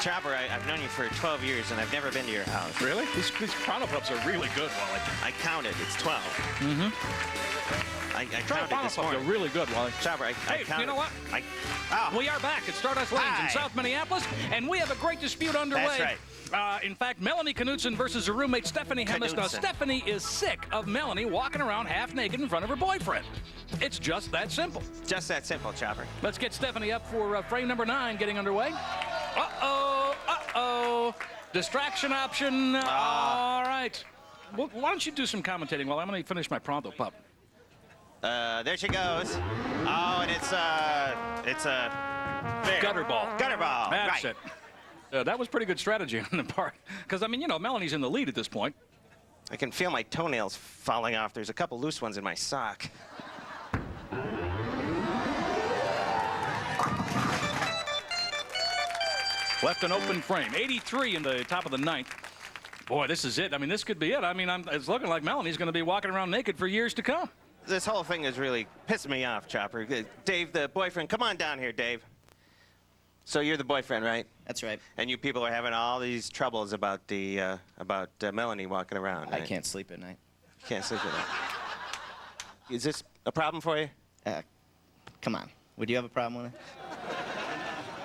Chopper, I've known you for 12 years, and I've never been to your house. Really? These Pronto Pups are really good, Wally. I counted. It's 12. Mm-hmm. I counted this morning. They're really good, Wally. Chopper, I counted. You know what? We are back at Stardust Lanes in South Minneapolis, and we have a great dispute underway. That's right. In fact, Melanie Knutson versus her roommate Stephanie Hemis. Now, Stephanie is sick of Melanie walking around half naked in front of her boyfriend. It's just that simple. Just that simple, Chopper. Let's get Stephanie up for frame number 9 getting underway. Distraction option. All right. Well, why don't you do some commentating while I'm going to finish my Pronto Pup? There she goes. Oh, and it's a gutter ball. Gutter ball. That's right. it. That was pretty good strategy on the part. Because, I mean, you know, Melanie's in the lead at this point. I can feel my toenails falling off. There's a couple loose ones in my sock. Left an open frame. 83 in the top of the 9th. Boy, this is it. I mean, this could be it. I mean, it's looking like Melanie's going to be walking around naked for years to come. This whole thing is really pissing me off, Chopper. Dave, the boyfriend, come on down here, Dave. So you're the boyfriend, right? That's right. And you people are having all these troubles about Melanie walking around, right? I can't sleep at night. Can't sleep at night. Is this a problem for you? Come on. Would you have a problem with it?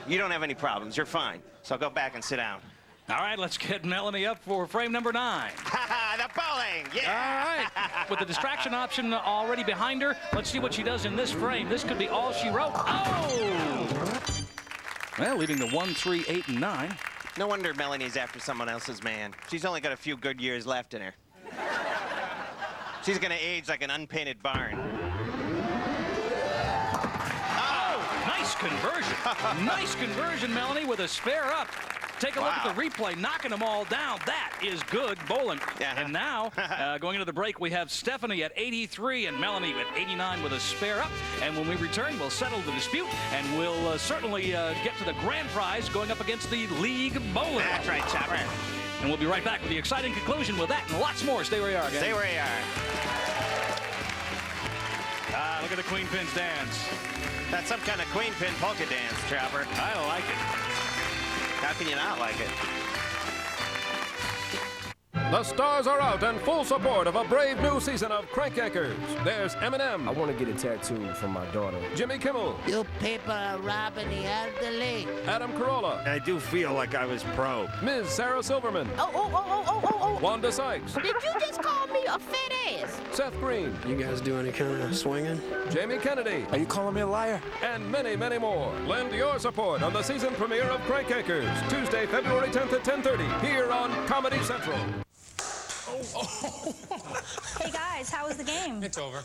You don't have any problems. You're fine. So go back and sit down. All right, let's get Melanie up for frame number 9. The bowling, yeah! All right, with the distraction option already behind her, let's see what she does in this frame. This could be all she wrote. Oh! Well, leaving the 1, 3, 8, and 9. No wonder Melanie's after someone else's man. She's only got a few good years left in her. She's gonna age like an unpainted barn. Nice conversion. Nice conversion, Melanie, with a spare up. Take a look at the replay, knocking them all down. That is good bowling. And now, going into the break, we have Stephanie at 83 and Melanie at 89 with a spare up. And when we return, we'll settle the dispute, and we'll certainly get to the grand prize going up against the League Bowler. That's right, Chopper. And we'll be right back with the exciting conclusion with that and lots more. Stay where you are, guys. Stay where you are. Look at the Queen Pins dance. That's some kind of Queen Pin polka dance, Chopper. I like it. How can you not like it? The stars are out in full support of a brave new season of Crankyackers. There's Eminem. I want to get a tattoo from my daughter. Jimmy Kimmel. You people are robbing the elderly. Adam Carolla. I do feel like I was pro. Ms. Sarah Silverman. Oh. Wanda Sykes. Did you just call me a fat ass? Seth Green. You guys do any kind of swinging? Jamie Kennedy. Are you calling me a liar? And many, many more. Lend your support on the season premiere of Crankyackers, Tuesday, February 10th at 10:30, here on Comedy Central. Hey guys, how was the game? It's over.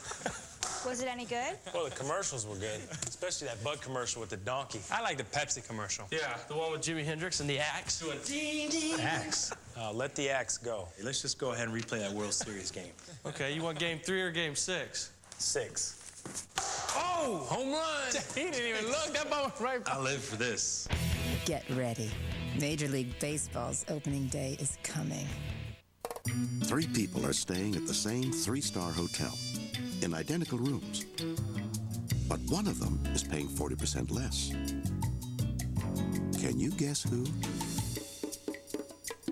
Was it any good? Well, the commercials were good, especially that Bud commercial with the donkey. I like the Pepsi commercial. Yeah, the one with Jimi Hendrix and the axe. Doing ding, ding. Axe. Let the axe go. Hey, let's just go ahead and replay that World Series game. Okay, you want game 3 or game 6? 6. Oh, home run! He didn't even look. That ball was right. I live for this. Get ready. Major League Baseball's opening day is coming. 3 people are staying at the same 3-star hotel in identical rooms. But one of them is paying 40% less. Can you guess who?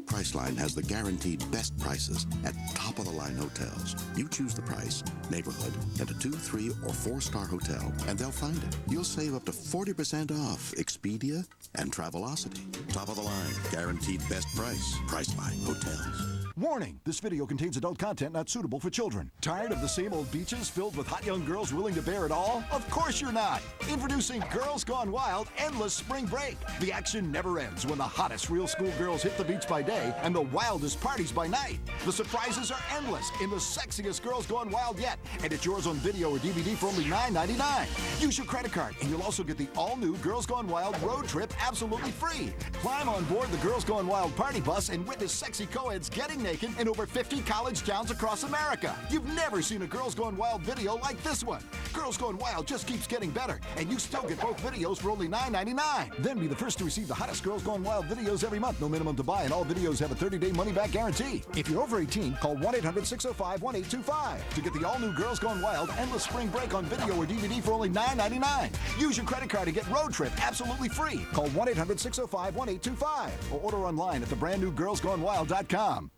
Priceline has the guaranteed best prices at top-of-the-line hotels. You choose the price, neighborhood, and a 2, 3, or 4-star hotel, and they'll find it. You'll save up to 40% off Expedia and Travelocity. Top-of-the-line, guaranteed best price. Priceline Hotels. Warning, this video contains adult content not suitable for children. Tired of the same old beaches filled with hot young girls willing to bear it all? Of course you're not. Introducing Girls Gone Wild Endless Spring Break. The action never ends when the hottest real school girls hit the beach by day and the wildest parties by night. The surprises are endless in the sexiest Girls Gone Wild yet, and it's yours on video or DVD for only $9.99. Use your credit card and you'll also get the all-new Girls Gone Wild road trip absolutely free. Climb on board the Girls Gone Wild party bus and witness sexy co-eds getting naked in over 50 college towns across America. You've never seen a Girls Gone Wild video like this one. Girls Gone Wild just keeps getting better, and you still get both videos for only $9.99. Then be the first to receive the hottest Girls Gone Wild videos every month. No minimum to buy, and all videos have a 30-day money-back guarantee. If you're over 18, call 1-800-605-1825 to get the all-new Girls Gone Wild Endless Spring Break on video or DVD for only $9.99. Use your credit card to get Road Trip absolutely free. Call 1-800-605-1825 or order online at the brand new girlsgonewild.com.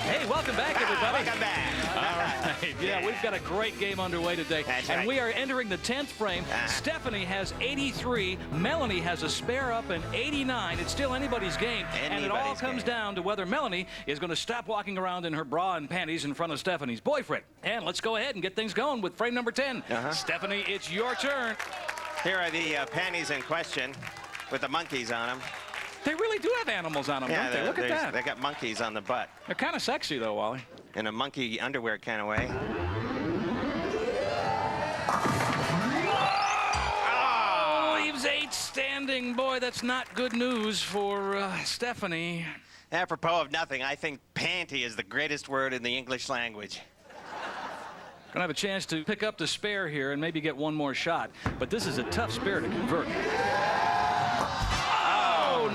Hey, welcome back, everybody. Welcome back. All right. Yeah, we've got a great game underway today. That's and right. we are entering the 10th frame. Stephanie has 83. Melanie has a spare up and 89. It's still anybody's game. And it all comes down to whether Melanie is going to stop walking around in her bra and panties in front of Stephanie's boyfriend. And let's go ahead and get things going with frame number 10. Stephanie, it's your turn. Here are the panties in question with the monkeys on them. They really do have animals on them, don't they? Look at that. They got monkeys on the butt. They're kind of sexy, though, Wally. In a monkey underwear kind of way. Oh, leaves 8 standing. Boy, that's not good news for Stephanie. Apropos of nothing, I think panty is the greatest word in the English language. Gonna have a chance to pick up the spare here and maybe get one more shot. But this is a tough spare to convert.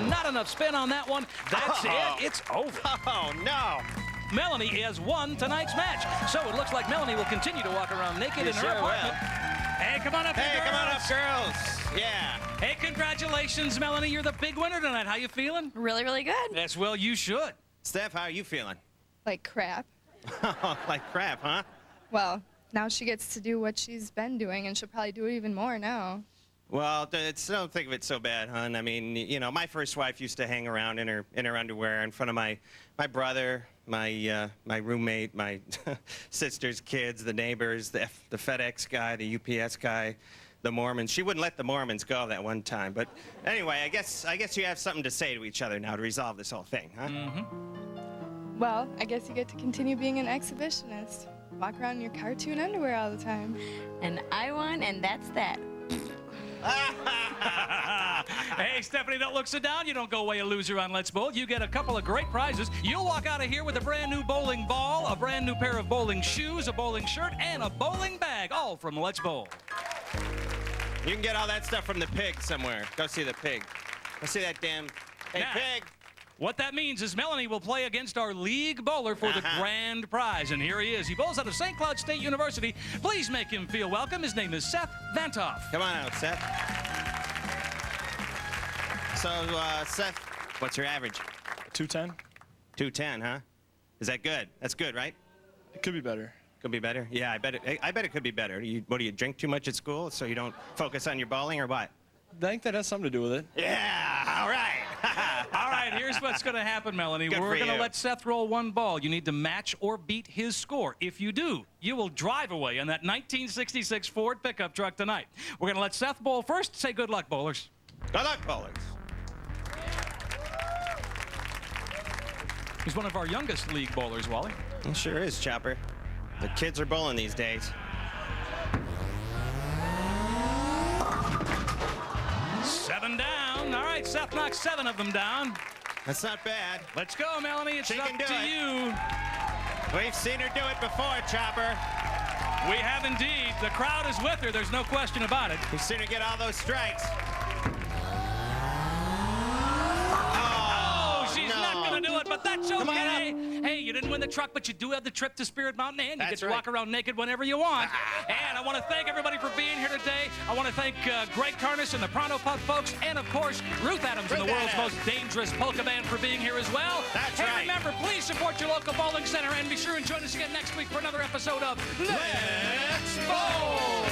Not enough spin on that one. That's it. It's over. Oh, no. Melanie has won tonight's match. So it looks like Melanie will continue to walk around naked in her apartment. Hey, come on up, Hey, girls. come on up, girls. Yeah. Hey, congratulations, Melanie. You're the big winner tonight. How you feeling? Really, really good. Yes, well, you should. Steph, how are you feeling? Like crap. Like crap, huh? Well, now she gets to do what she's been doing, and she'll probably do it even more now. Well, don't think of it so bad, hon. I mean, you know, my first wife used to hang around in her underwear in front of my brother, my roommate, my sister's kids, the neighbors, the FedEx guy, the UPS guy, the Mormons. She wouldn't let the Mormons go that one time. But anyway, I guess you have something to say to each other now to resolve this whole thing, huh? Well, I guess you get to continue being an exhibitionist. Walk around in your cartoon underwear all the time. And I won, and that's that. Hey, Stephanie, don't look so down. You don't go away a loser on Let's Bowl. You get a couple of great prizes. You'll walk out of here with a brand new bowling ball, a brand new pair of bowling shoes, a bowling shirt, and a bowling bag, all from Let's Bowl. You can get all that stuff from the pig somewhere. Go see the pig. Go see that damn... Hey, Now, pig! What that means is Melanie will play against our league bowler for the grand prize. And here he is. He bowls out of St. Cloud State University. Please make him feel welcome. His name is Seth Vantoff. Come on out, Seth. So, Seth, what's your average? 210. 210, huh? Is that good? That's good, right? It could be better. Could be better? Yeah, I bet it could be better. What, do you drink too much at school so you don't focus on your bowling, or what? I think that has something to do with it. Yeah, all right. All right, here's what's going to happen, Melanie. Good We're for going to you. let Seth roll one ball. You need to match or beat his score. If you do, you will drive away in that 1966 Ford pickup truck tonight. We're going to let Seth bowl first. Say good luck, bowlers. Good luck, bowlers. He's one of our youngest league bowlers, Wally. It sure is, Chopper. The kids are bowling these days. 7 down. All right, Seth knocked 7 of them down. That's not bad. Let's go, Melanie. It's She up can do to it. you. We've seen her do it before, Chopper. We have indeed. The crowd is with her. There's no question about it. We've seen her get all those strikes. Oh, she's not going to do it, but that's okay. Hey, you didn't win the truck, but you do have the trip to Spirit Mountain, and you That's get to right. walk around naked whenever you want. And I want to thank everybody for being here today. I want to thank Greg Carness and the Pronto Pup folks, and of course, Ruth Adams and the world's most dangerous polka band for being here as well. That's hey, right. remember, please support your local bowling center, and be sure and join us again next week for another episode of Let's Bowl!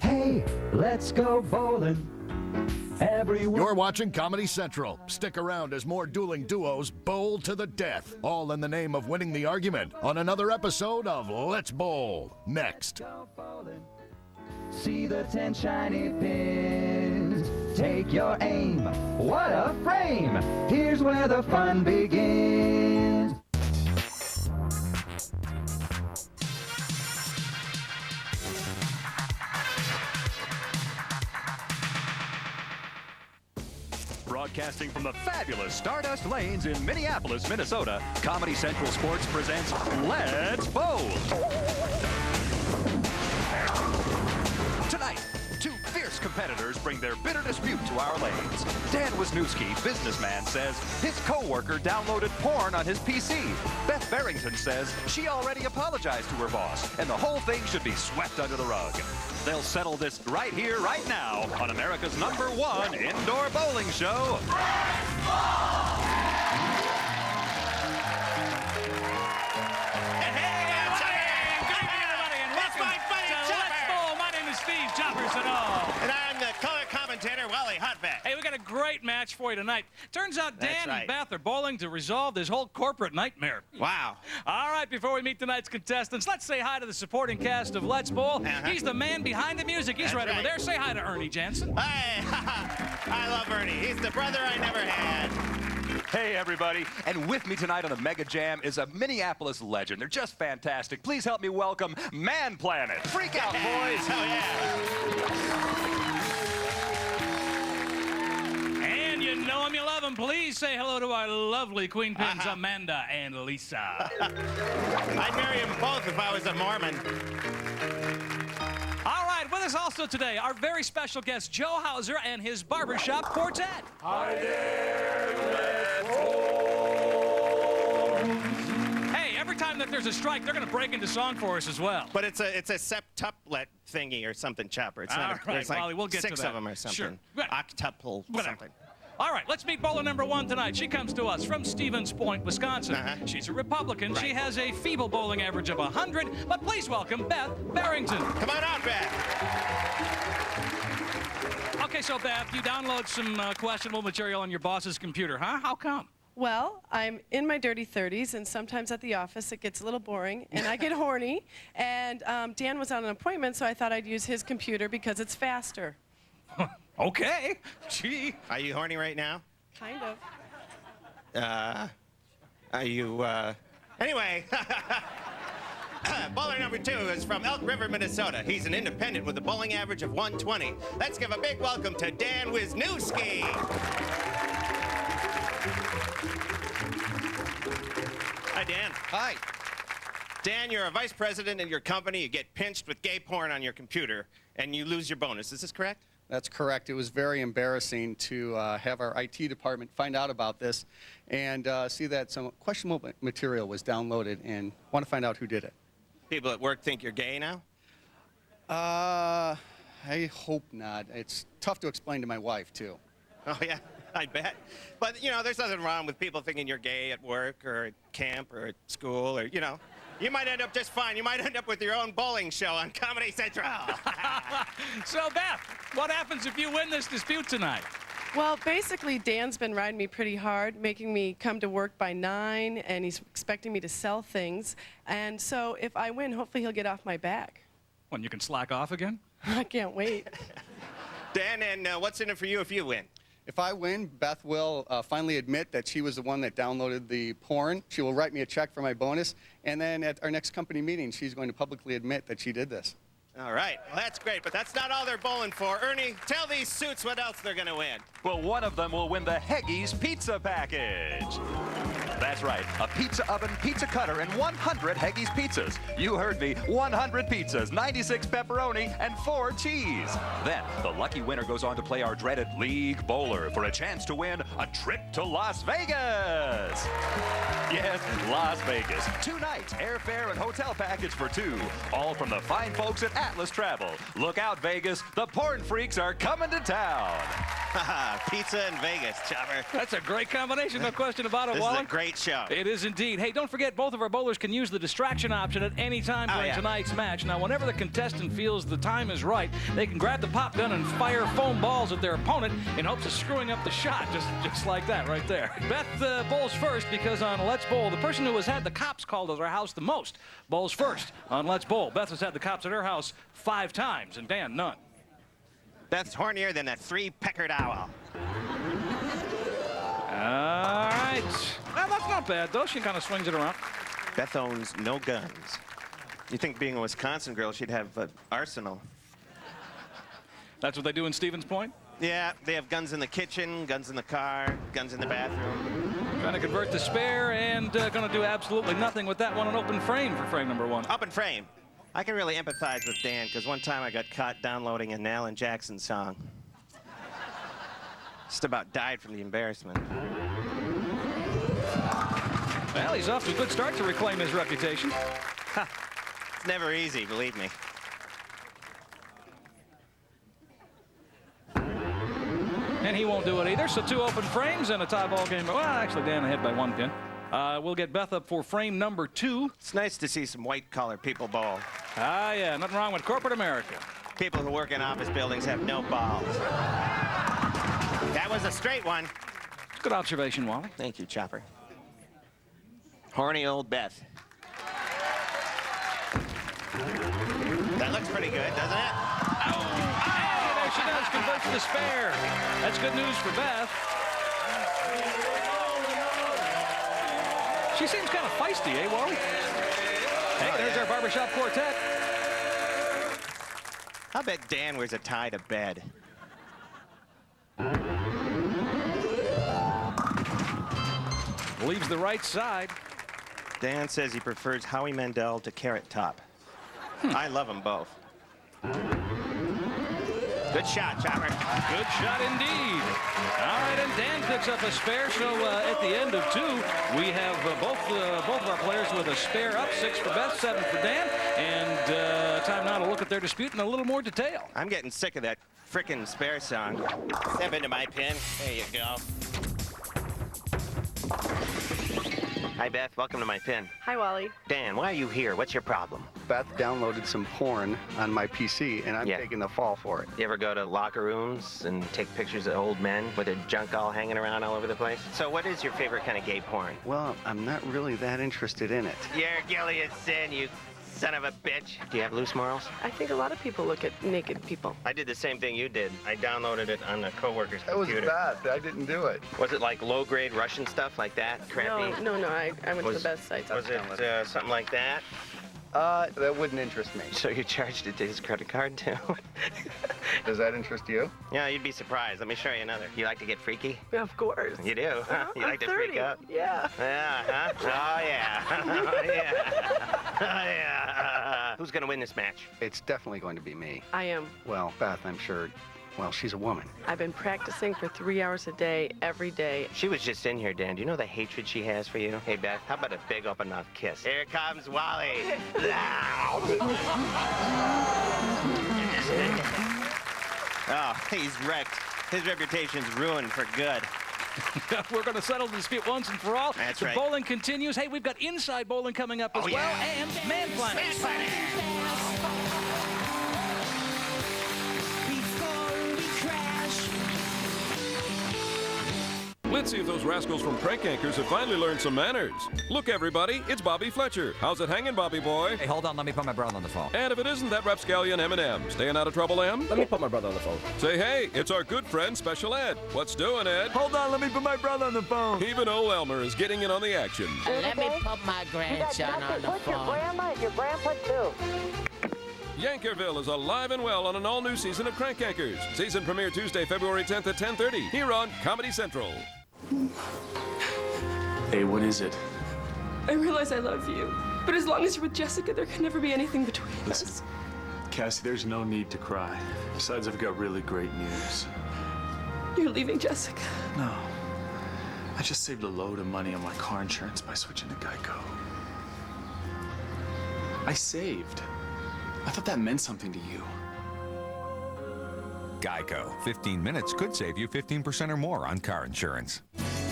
Hey, let's go bowling. Everyone. You're watching Comedy Central. Stick around as more dueling duos bowl to the death, all in the name of winning the argument on another episode of Let's Bowl. Next. See the 10 shiny pins. Take your aim. What a frame! Here's where the fun begins. Broadcasting from the fabulous Stardust Lanes in Minneapolis, Minnesota, Comedy Central Sports presents Let's Bowl. Tonight, two fierce competitors bring their bitter dispute to our lanes. Dan Wisniewski, businessman, says his co-worker downloaded porn on his PC. Beth Barrington says she already apologized to her boss, and the whole thing should be swept under the rug. They'll settle this right here, right now, on America's #1 indoor bowling show. Let's Bowl! Steve Choppers and all. And I'm the color commentator, Wally Hotback. Hey, we got a great match for you tonight. Turns out Dan right. and Beth are bowling to resolve this whole corporate nightmare. Wow. All right, before we meet tonight's contestants, let's say hi to the supporting cast of Let's Bowl. He's the man behind the music. He's right over there. Say hi to Ernie Jansen. Hey, I love Ernie. He's the brother I never had. Hey, everybody. And with me tonight on the Mega Jam is a Minneapolis legend. They're just fantastic. Please help me welcome Man Planet. Freak out, boys. Oh, yeah. And you know him, you love him. Please say hello to our lovely Queen Pins, Amanda and Lisa. I'd marry them both if I was a Mormon. All right, with us also today, our very special guest, Joe Hauser and his barbershop quartet. Hi there, let's Hey, every time that there's a strike, they're going to break into song for us as well. But it's a septuplet thingy or something, Chopper. It's not. Right, There's like Wally, we'll get 6 to that. of them or something. Sure. Octuple something. All right, let's meet bowler #1 tonight. She comes to us from Stevens Point, Wisconsin. She's a Republican. Right. She has a feeble bowling average of 100, but please welcome Beth Barrington. Come on out, Beth. Okay, so Beth, you download some questionable material on your boss's computer, huh? How come? Well, I'm in my dirty 30s, and sometimes at the office it gets a little boring, and I get horny. And Dan was on an appointment, so I thought I'd use his computer because it's faster. Okay. Gee. Are you horny right now? Kind of. Are you, Anyway. Bowler #2 is from Elk River, Minnesota. He's an independent with a bowling average of 120. Let's give a big welcome to Dan Wisniewski. Hi, Dan. Hi. Dan, you're a vice president in your company. You get pinched with gay porn on your computer, and you lose your bonus. Is this correct? That's correct. It was very embarrassing to have our IT department find out about this and see that some questionable material was downloaded and want to find out who did it. People at work think you're gay now? I hope not. It's tough to explain to my wife, too. Oh, yeah, I bet. But, you know, there's nothing wrong with people thinking you're gay at work or at camp or at school or, you know. You might end up just fine. You might end up with your own bowling show on Comedy Central. So, Beth, what happens if you win this dispute tonight? Well, basically, Dan's been riding me pretty hard, making me come to work by 9, and he's expecting me to sell things. And so if I win, hopefully he'll get off my back. When you can slack off again? I can't wait. Dan, and what's in it for you if you win? If I win, Beth will finally admit that she was the one that downloaded the porn. She will write me a check for my bonus. And then at our next company meeting, she's going to publicly admit that she did this. All right. Well, that's great, but that's not all they're bowling for. Ernie, tell these suits what else they're going to win. Well, one of them will win the Heggy's Pizza Package. That's right, a pizza oven, pizza cutter, and 100 Heggy's pizzas. You heard me, 100 pizzas, 96 pepperoni, and 4 cheese. Then, the lucky winner goes on to play our dreaded League Bowler for a chance to win a trip to Las Vegas. Yes, Las Vegas. 2 nights, airfare and hotel package for 2. All from the fine folks at Atlas Travel. Look out, Vegas. The porn freaks are coming to town. Pizza in Vegas, Chopper. That's a great combination, no question about it, This Wally. is a great show. It is indeed. Hey, don't forget, both of our bowlers can use the distraction option at any time during tonight's match. Now, whenever the contestant feels the time is right, they can grab the pop gun and fire foam balls at their opponent in hopes of screwing up the shot, just like that right there. Beth bowls first because on Let's Bowl, the person who has had the cops called at their house the most bowls first on Let's Bowl. Beth has had the cops at her house 5 times, and Dan, none. Beth's hornier than a 3-peckered owl. All right. Well, that's not bad, though. She kind of swings it around. Beth owns no guns. You think being a Wisconsin girl, she'd have an arsenal. That's what they do in Stevens Point? Yeah, they have guns in the kitchen, guns in the car, guns in the bathroom. Trying to convert the spare and going to do absolutely nothing with that one. An open frame for frame number 1. Open frame. I can really empathize with Dan because one time I got caught downloading an Alan Jackson song. Just about died from the embarrassment. Well, he's off to a good start to reclaim his reputation. Ha. It's never easy, believe me. And he won't do it either. So 2 open frames and a tie ball game. Well, actually, Dan ahead by 1 pin. We'll get Beth up for frame number 2. It's nice to see some white-collar people bowl. Ah, yeah, nothing wrong with corporate America. People who work in office buildings have no balls. That was a straight one. Good observation, Wally. Thank you, Chopper. Horny old Beth. That looks pretty good, doesn't it? Oh, hey, there she does. Converts the spare. That's good news for Beth. She seems kind of feisty, eh, Wally? Hey, there's our barbershop quartet. I bet Dan wears a tie to bed. Leaves the right side. Dan says he prefers Howie Mandel to Carrot Top. I love them both. Good shot, Chopper. Good shot indeed. All right, and Dan picks up a spare. So at the end of 2, we have both of our players with a spare up. 6 for Beth, 7 for Dan. And time now to look at their dispute in a little more detail. I'm getting sick of that frickin' spare song. Step into my pin. There you go. Hi, Beth. Welcome to my pin. Hi, Wally. Dan, why are you here? What's your problem? Beth downloaded some porn on my PC, and I'm taking the fall for it. You ever go to locker rooms and take pictures of old men with their junk all hanging around all over the place? So what is your favorite kind of gay porn? Well, I'm not really that interested in it. You're guilty of sin, you son of a bitch. Do you have loose morals? I think a lot of people look at naked people. I did the same thing you did. I downloaded it on a coworker's computer. That was bad. I didn't do it. Was it like low-grade Russian stuff like that? Crappy? No. I went to the best sites. Was it something like that? That wouldn't interest me. So you charged it to his credit card, too? Does that interest you? Yeah, you'd be surprised. Let me show you another. You like to get freaky? Yeah, of course. You do? You like to freak out? Yeah. Yeah, huh? Oh, yeah. Oh, yeah. Oh, yeah. Who's going to win this match? It's definitely going to be me. I am. Well, Beth, I'm sure. Well, she's a woman. I've been practicing for 3 hours a day, every day. She was just in here, Dan. Do you know the hatred she has for you? Hey, Beth, how about a big open-mouth kiss? Here comes Wally. Oh, he's wrecked. His reputation's ruined for good. We're going to settle the dispute once and for all. That's the right. Bowling continues. Hey, we've got inside bowling coming up as well. And Man Planet. Let's see if those rascals from Crank Yankers have finally learned some manners. Look, everybody, it's Bobby Fletcher. How's it hanging, Bobby boy? Hey, hold on. Let me put my brother on the phone. And if it isn't that rapscallion Eminem, staying out of trouble, Em? Let me put my brother on the phone. Say, hey, it's our good friend Special Ed. What's doing, Ed? Hold on. Let me put my brother on the phone. Even old Elmer is getting in on the action. Let me put my grandson on the phone. Your grandma and your grandpa, too. Yankerville is alive and well on an all-new season of Crank Yankers. Season premiere Tuesday, February 10th at 10:30 here on Comedy Central. Hey, what is it? I realize I love you, but as long as you're with Jessica, there can never be anything between Listen, us. Cassie, there's no need to cry. Besides, I've got really great news. You're leaving Jessica. No. I just saved a load of money on my car insurance by switching to Geico. I saved. I thought that meant something to you. Geico. 15 minutes could save you 15% or more on car insurance.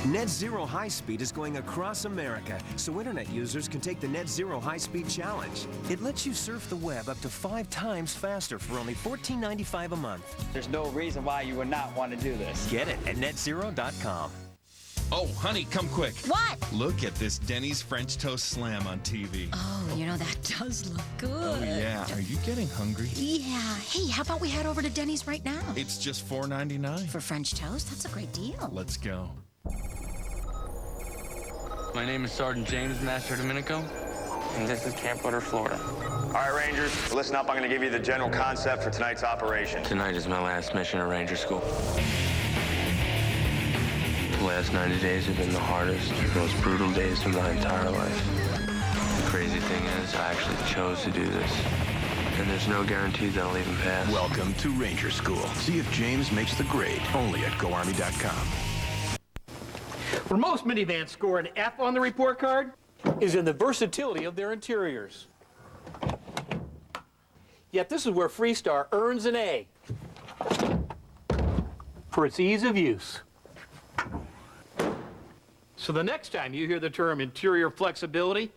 Net Zero High Speed is going across America, so internet users can take the Net Zero High Speed Challenge. It lets you surf the web up to 5 times faster for only $14.95 a month. There's no reason why you would not want to do this. Get it at netzero.com. Oh, honey, come quick. What? Look at this Denny's French Toast Slam on TV. Oh, you know, that does look good. Oh, yeah. Are you getting hungry? Yeah. Hey, how about we head over to Denny's right now? It's just $4.99. For French toast? That's a great deal. Let's go. My name is Sergeant James Master Domenico, and this is Camp Butter, Florida. All right, Rangers, listen up. I'm going to give you the general concept for tonight's operation. Tonight is my last mission at Ranger School. The last 90 days have been the hardest, most brutal days of my entire life. The crazy thing is, I actually chose to do this. And there's no guarantee that I'll even pass. Welcome to Ranger School. See if James makes the grade, only at GoArmy.com. Where most minivans score an F on the report card is in the versatility of their interiors. Yet this is where Freestar earns an A for its ease of use. So the next time you hear the term interior flexibility,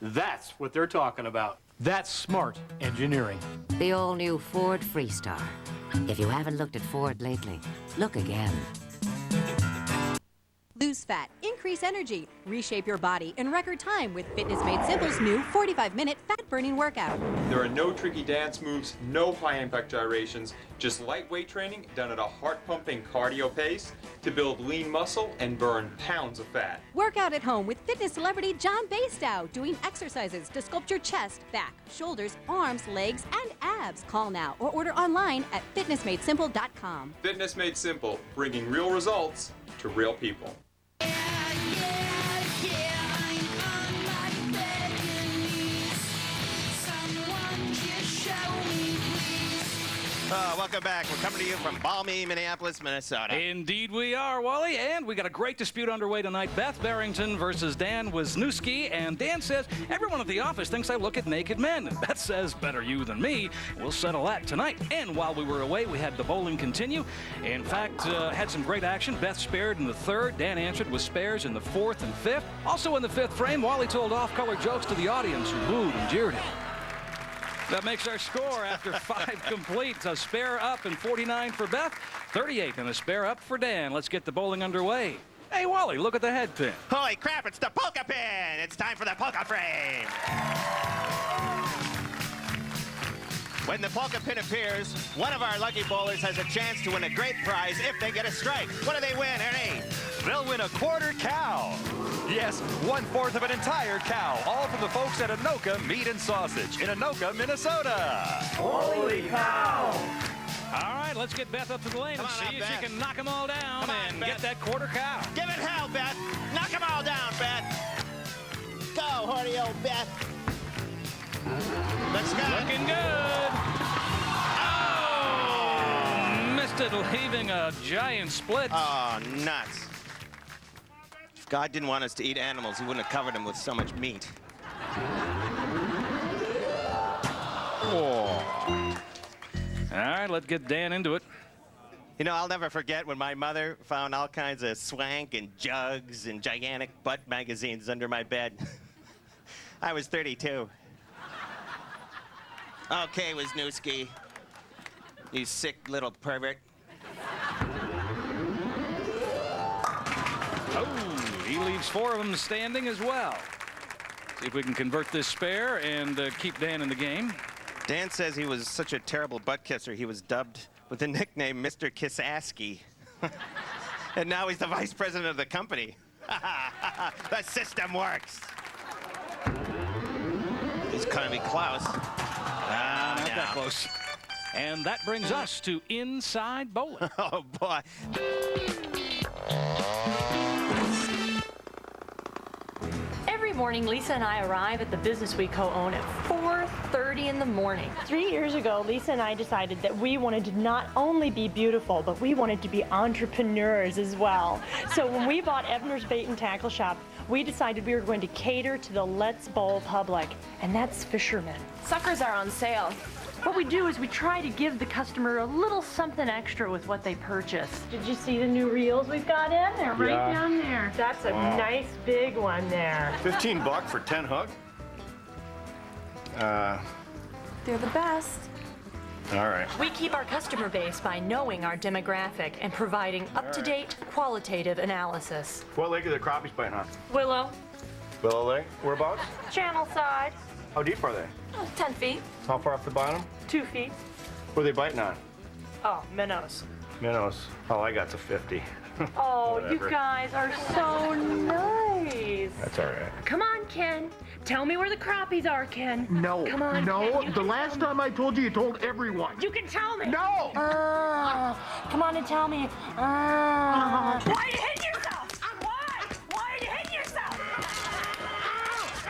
that's what they're talking about. That's smart engineering. The all-new Ford Freestar. If you haven't looked at Ford lately, look again. Lose fat, increase energy, reshape your body in record time with Fitness Made Simple's new 45-minute fat-burning workout. There are no tricky dance moves, no high-impact gyrations, just lightweight training done at a heart-pumping cardio pace to build lean muscle and burn pounds of fat. Work out at home with fitness celebrity John Bastow doing exercises to sculpt your chest, back, shoulders, arms, legs, and abs. Call now or order online at fitnessmadesimple.com. Fitness Made Simple, bringing real results to real people. Welcome back. We're coming to you from balmy Minneapolis, Minnesota. Indeed we are, Wally. And we got a great dispute underway tonight. Beth Barrington versus Dan Wisniewski. And Dan says, everyone at the office thinks I look at naked men. And Beth says, better you than me. We'll settle that tonight. And while we were away, we had the bowling continue. In fact, had some great action. Beth spared in the third. Dan answered with spares in the fourth and fifth. Also in the fifth frame, Wally told off-color jokes to the audience who booed and jeered him. That makes our score after 5 complete. A spare up and 49 for Beth, 38 and a spare up for Dan. Let's get the bowling underway. Hey, Wally, look at the head pin. Holy crap, it's the polka pin. It's time for the polka frame. When the polka pin appears, one of our lucky bowlers has a chance to win a great prize if they get a strike. What do they win, Ernie? They'll win a quarter cow. Yes, 1/4 of an entire cow, all from the folks at Anoka Meat and Sausage in Anoka, Minnesota. Holy cow! All right, let's get Beth up to the lane and see if she can knock them all down and get that quarter cow. Give it hell, Beth. Knock them all down, Beth. Go, horny old Beth. Let's go. Looking good. Oh! Missed it, leaving a giant split. Oh, nuts. If God didn't want us to eat animals, he wouldn't have covered them with so much meat. Oh. All right, let's get Dan into it. You know, I'll never forget when my mother found all kinds of swank and jugs and gigantic butt magazines under my bed. I was 32. Okay, Wisniewski. You sick little pervert. Oh, he leaves 4 of them standing as well. See if we can convert this spare and keep Dan in the game. Dan says he was such a terrible butt kisser, he was dubbed with the nickname Mr. Kissaski. And now he's the vice president of the company. The system works. He's Connie Klaus. Not that close. And that brings us to inside bowling. Oh, boy. Every morning, Lisa and I arrive at the business we co-own at 4:30 in the morning. 3 years ago, Lisa and I decided that we wanted to not only be beautiful, but we wanted to be entrepreneurs as well. So when we bought Ebner's Bait and Tackle Shop, we decided we were going to cater to the Let's Bowl public, and that's fishermen. Suckers are on sale. What we do is we try to give the customer a little something extra with what they purchase. Did you see the new reels we've got in? They're right down there. That's a nice big one there. $15 for 10 hook? They're the best. All right. We keep our customer base by knowing our demographic and providing up-to-date qualitative analysis. What lake are the crappies biting on? Willow, Willow Lake? Whereabouts? channel side, How deep are they? 10 feet, How far off the bottom? 2 feet. What are they biting on? Oh, minnows. Minnows. Oh, I got to 50. Oh, you Whatever. guys are so nice. That's all right. Come on, Ken. Tell me where the crappies are, Ken. No. Come on, No. Ken. The last time I told you told everyone. You can tell me. No. Come on and tell me. Why are you hitting yourself? Why are you hitting yourself?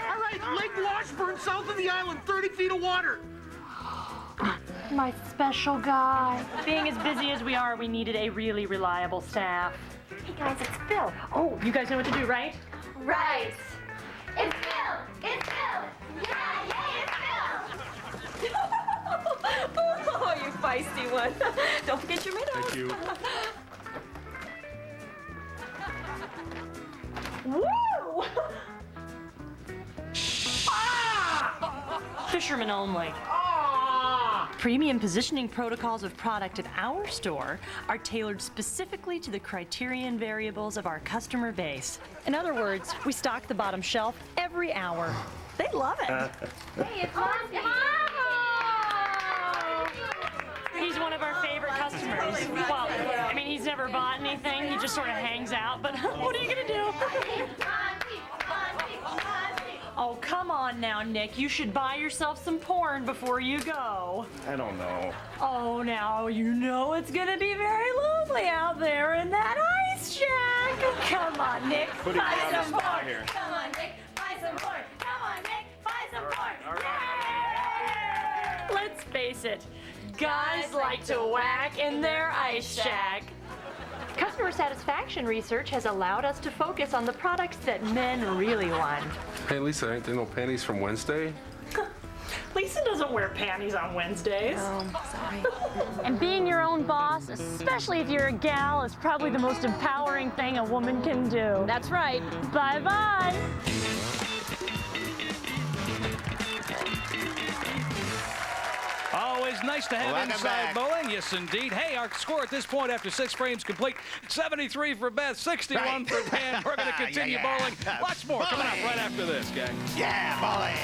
All right, Lake Washburn, south of the island, 30 feet of water. My special guy. Being as busy as we are, we needed a really reliable staff. Hey guys, it's Phil. Oh, you guys know what to do, right? Right. It's Phil. It's Phil. Yeah, it's Phil. Oh, you feisty one. Don't forget your minnows. Thank you. Woo! Fishermen only. Premium positioning protocols of product at our store are tailored specifically to the criterion variables of our customer base. In other words, we stock the bottom shelf every hour. They love it. Hey, it's Monty. He's one of our favorite customers. Well, I mean, he's never bought anything. He just sort of hangs out, but what are you going to do? Oh, come on now, Nick. You should buy yourself some porn before you go. I don't know. Oh, now you know it's gonna be very lonely out there in that ice shack. Come on, Nick. Putting buy me on the some spot porn. here. Come on, Nick. Buy some porn. Come on, Nick. Buy some porn. Yeah! Let's face it, guys like to whack in their ice shack. Customer satisfaction research has allowed us to focus on the products that men really want. Hey, Lisa, ain't there no panties from Wednesday? Lisa doesn't wear panties on Wednesdays. Oh, sorry. And being your own boss, especially if you're a gal, is probably the most empowering thing a woman can do. That's right. Bye-bye. Always nice to have Welcome inside back. bowling. Yes, indeed. Hey, our score at this point after 6 frames complete, 73 for Beth, 61 Right. for Dan. We're going to continue Yeah. bowling. Lots more coming up right after this, gang. Yeah, bowling.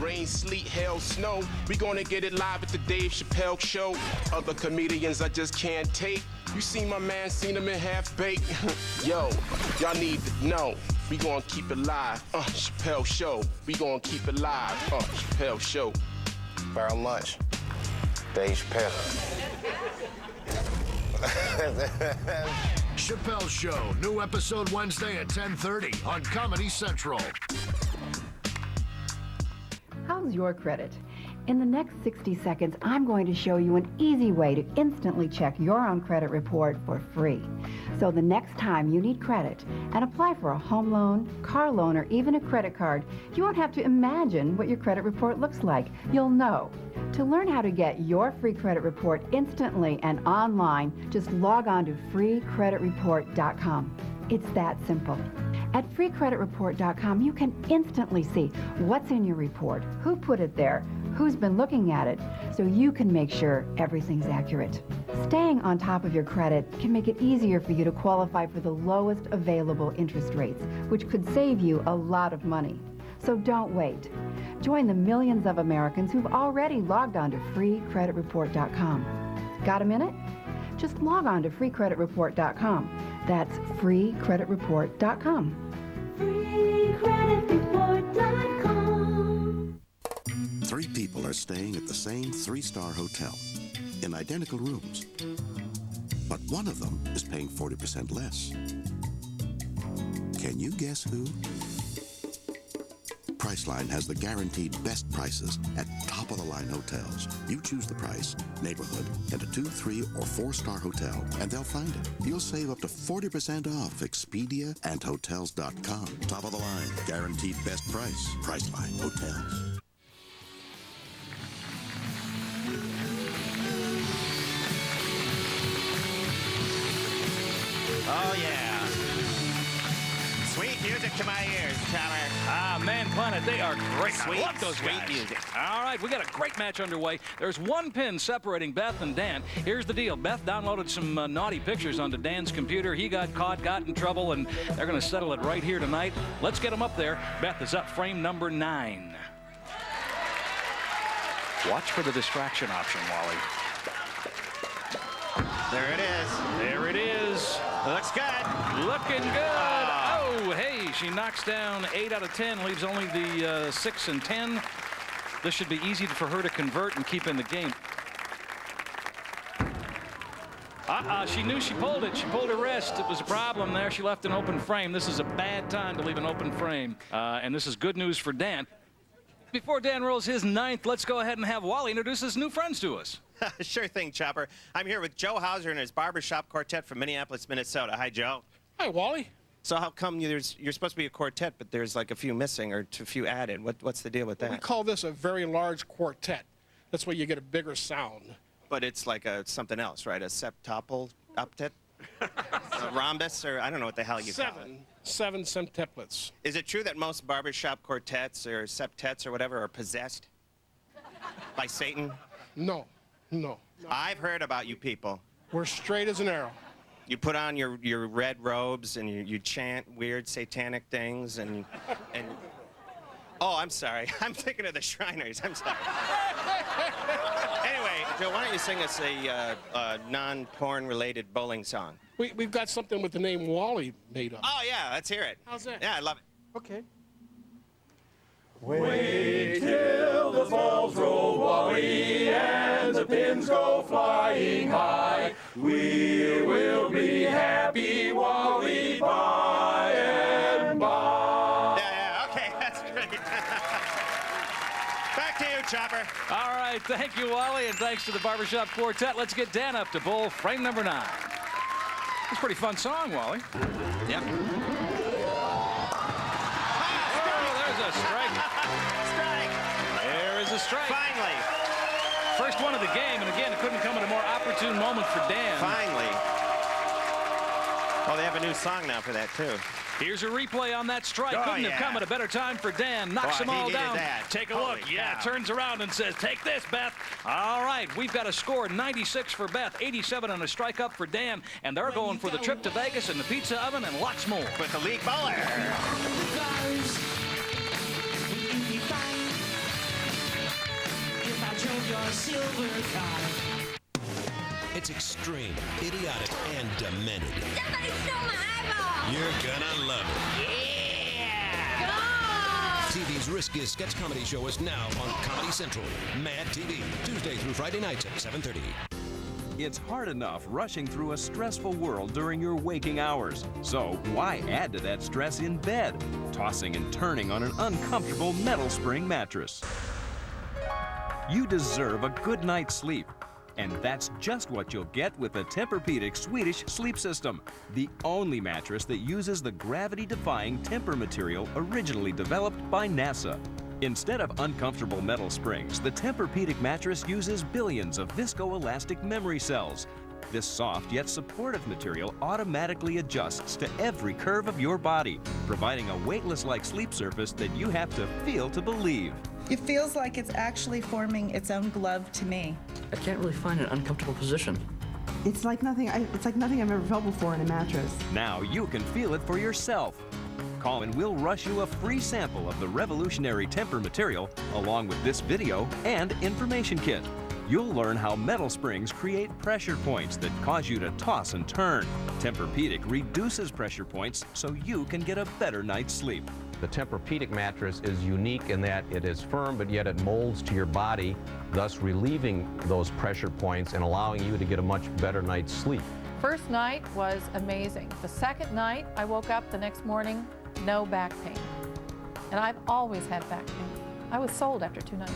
Rain, sleet, hail, snow. We gonna get it live at the Dave Chappelle Show. Other comedians I just can't take. You seen my man, seen him in Half Baked. Yo, y'all need to know. We gonna keep it live. Chappelle Show. We gonna keep it live. Chappelle Show. Barrel lunch. Dave Chappelle. Chappelle Show. New episode Wednesday at 10:30 on Comedy Central. How's your credit? In the next 60 seconds, I'm going to show you an easy way to instantly check your own credit report for free. So the next time you need credit and apply for a home loan, car loan, or even a credit card, you won't have to imagine what your credit report looks like. You'll know. To learn how to get your free credit report instantly and online, just log on to freecreditreport.com. It's that simple. At freecreditreport.com, you can instantly see what's in your report, who put it there, who's been looking at it, so you can make sure everything's accurate. Staying on top of your credit can make it easier for you to qualify for the lowest available interest rates, which could save you a lot of money. So don't wait. Join the millions of Americans who've already logged on to freecreditreport.com. Got a minute? Just log on to freecreditreport.com. That's freecreditreport.com. freecreditreport.com. 3 people are staying at the same 3-star hotel in identical rooms, but one of them is paying 40% less. Can you guess who? Priceline has the guaranteed best prices at top-of-the-line hotels. You choose the price, neighborhood, and a 2, 3, or 4-star hotel, and they'll find it. You'll save up to 40% off Expedia and Hotels.com. Top of the line, guaranteed best price. Priceline Hotels. Oh, yeah. Sweet music to my ears, Tyler. Ah, Man Planet, they are great. Sweet, I love those sweet guys. music. All right, we got a great match underway. There's one pin separating Beth and Dan. Here's the deal. Beth downloaded some naughty pictures onto Dan's computer. He got caught, got in trouble, and they're going to settle it right here tonight. Let's get him up there. Beth is up frame number 9. Watch for the distraction option, Wally. There it is. There it is. Looks good. Looking good. Oh, hey, she knocks down 8 out of 10, leaves only the 6 and 10. This should be easy for her to convert and keep in the game. She knew she pulled it. She pulled her wrist. It was a problem there. She left an open frame. This is a bad time to leave an open frame. And this is good news for Dan. Before Dan rolls his 9th, let's go ahead and have Wally introduce his new friends to us. Sure thing, Chopper. I'm here with Joe Hauser and his barbershop quartet from Minneapolis, Minnesota. Hi, Joe. Hi, Wally. So how come you're supposed to be a quartet, but there's like a few missing or a few added? What's the deal with that? We call this a very large quartet. That's why you get a bigger sound. But it's like something else, right? A septuple octet? A rhombus, or I don't know what the hell you call it. 7 septuplets. Is it true that most barbershop quartets or septets or whatever are possessed by Satan? No. I've heard about you people. We're straight as an arrow. You put on your red robes and you chant weird satanic things and oh, I'm sorry. I'm thinking of the Shriners. I'm sorry. Anyway, Joe, why don't you sing us a non-porn related bowling song? We've got something with the name Wally made up. Oh yeah, let's hear it. How's that? Yeah, I love it. Okay. Wait till the balls roll, Wally, and the pins go flying high. We will be happy, Wally, by and by. Yeah, okay, that's great. Back to you, Chopper. All right, thank you, Wally, and thanks to the Barbershop Quartet. Let's get Dan up to bowl frame number 9. It's a pretty fun song, Wally. Yep. A strike. There is a strike. Finally. First one of the game, and again, it couldn't come at a more opportune moment for Dan. Finally. Oh, they have a new song now for that, too. Here's a replay on that strike. Couldn't have come at a better time for Dan. Knocks them all down. Take a look. Yeah, turns around and says, take this, Beth. All right, we've got a score, 96 for Beth, 87 on a strike up for Dan, and they're going for the trip to Vegas and the pizza oven and lots more. With the league bowler. It's extreme, idiotic, and demented. Somebody stole my eyeball! You're gonna love it. Yeah! TV's riskiest sketch comedy show is now on Comedy Central. Mad TV, Tuesday through Friday nights at 7:30. It's hard enough rushing through a stressful world during your waking hours. So why add to that stress in bed, tossing and turning on an uncomfortable metal spring mattress? You deserve a good night's sleep. And that's just what you'll get with the Tempur-Pedic Swedish Sleep System, the only mattress that uses the gravity-defying Tempur material originally developed by NASA. Instead of uncomfortable metal springs, the Tempur-Pedic mattress uses billions of viscoelastic memory cells. This soft yet supportive material automatically adjusts to every curve of your body, providing a weightless-like sleep surface that you have to feel to believe. It feels like it's actually forming its own glove to me. I can't really find an uncomfortable position. It's like nothing I've ever felt before in a mattress. Now you can feel it for yourself. Call and we'll rush you a free sample of the revolutionary Tempur material, along with this video and information kit. You'll learn how metal springs create pressure points that cause you to toss and turn. Tempur-Pedic reduces pressure points so you can get a better night's sleep. The Tempur-Pedic mattress is unique in that it is firm, but yet it molds to your body, thus relieving those pressure points and allowing you to get a much better night's sleep. First night was amazing. The second night, I woke up the next morning, no back pain. And I've always had back pain. I was sold after 2 nights.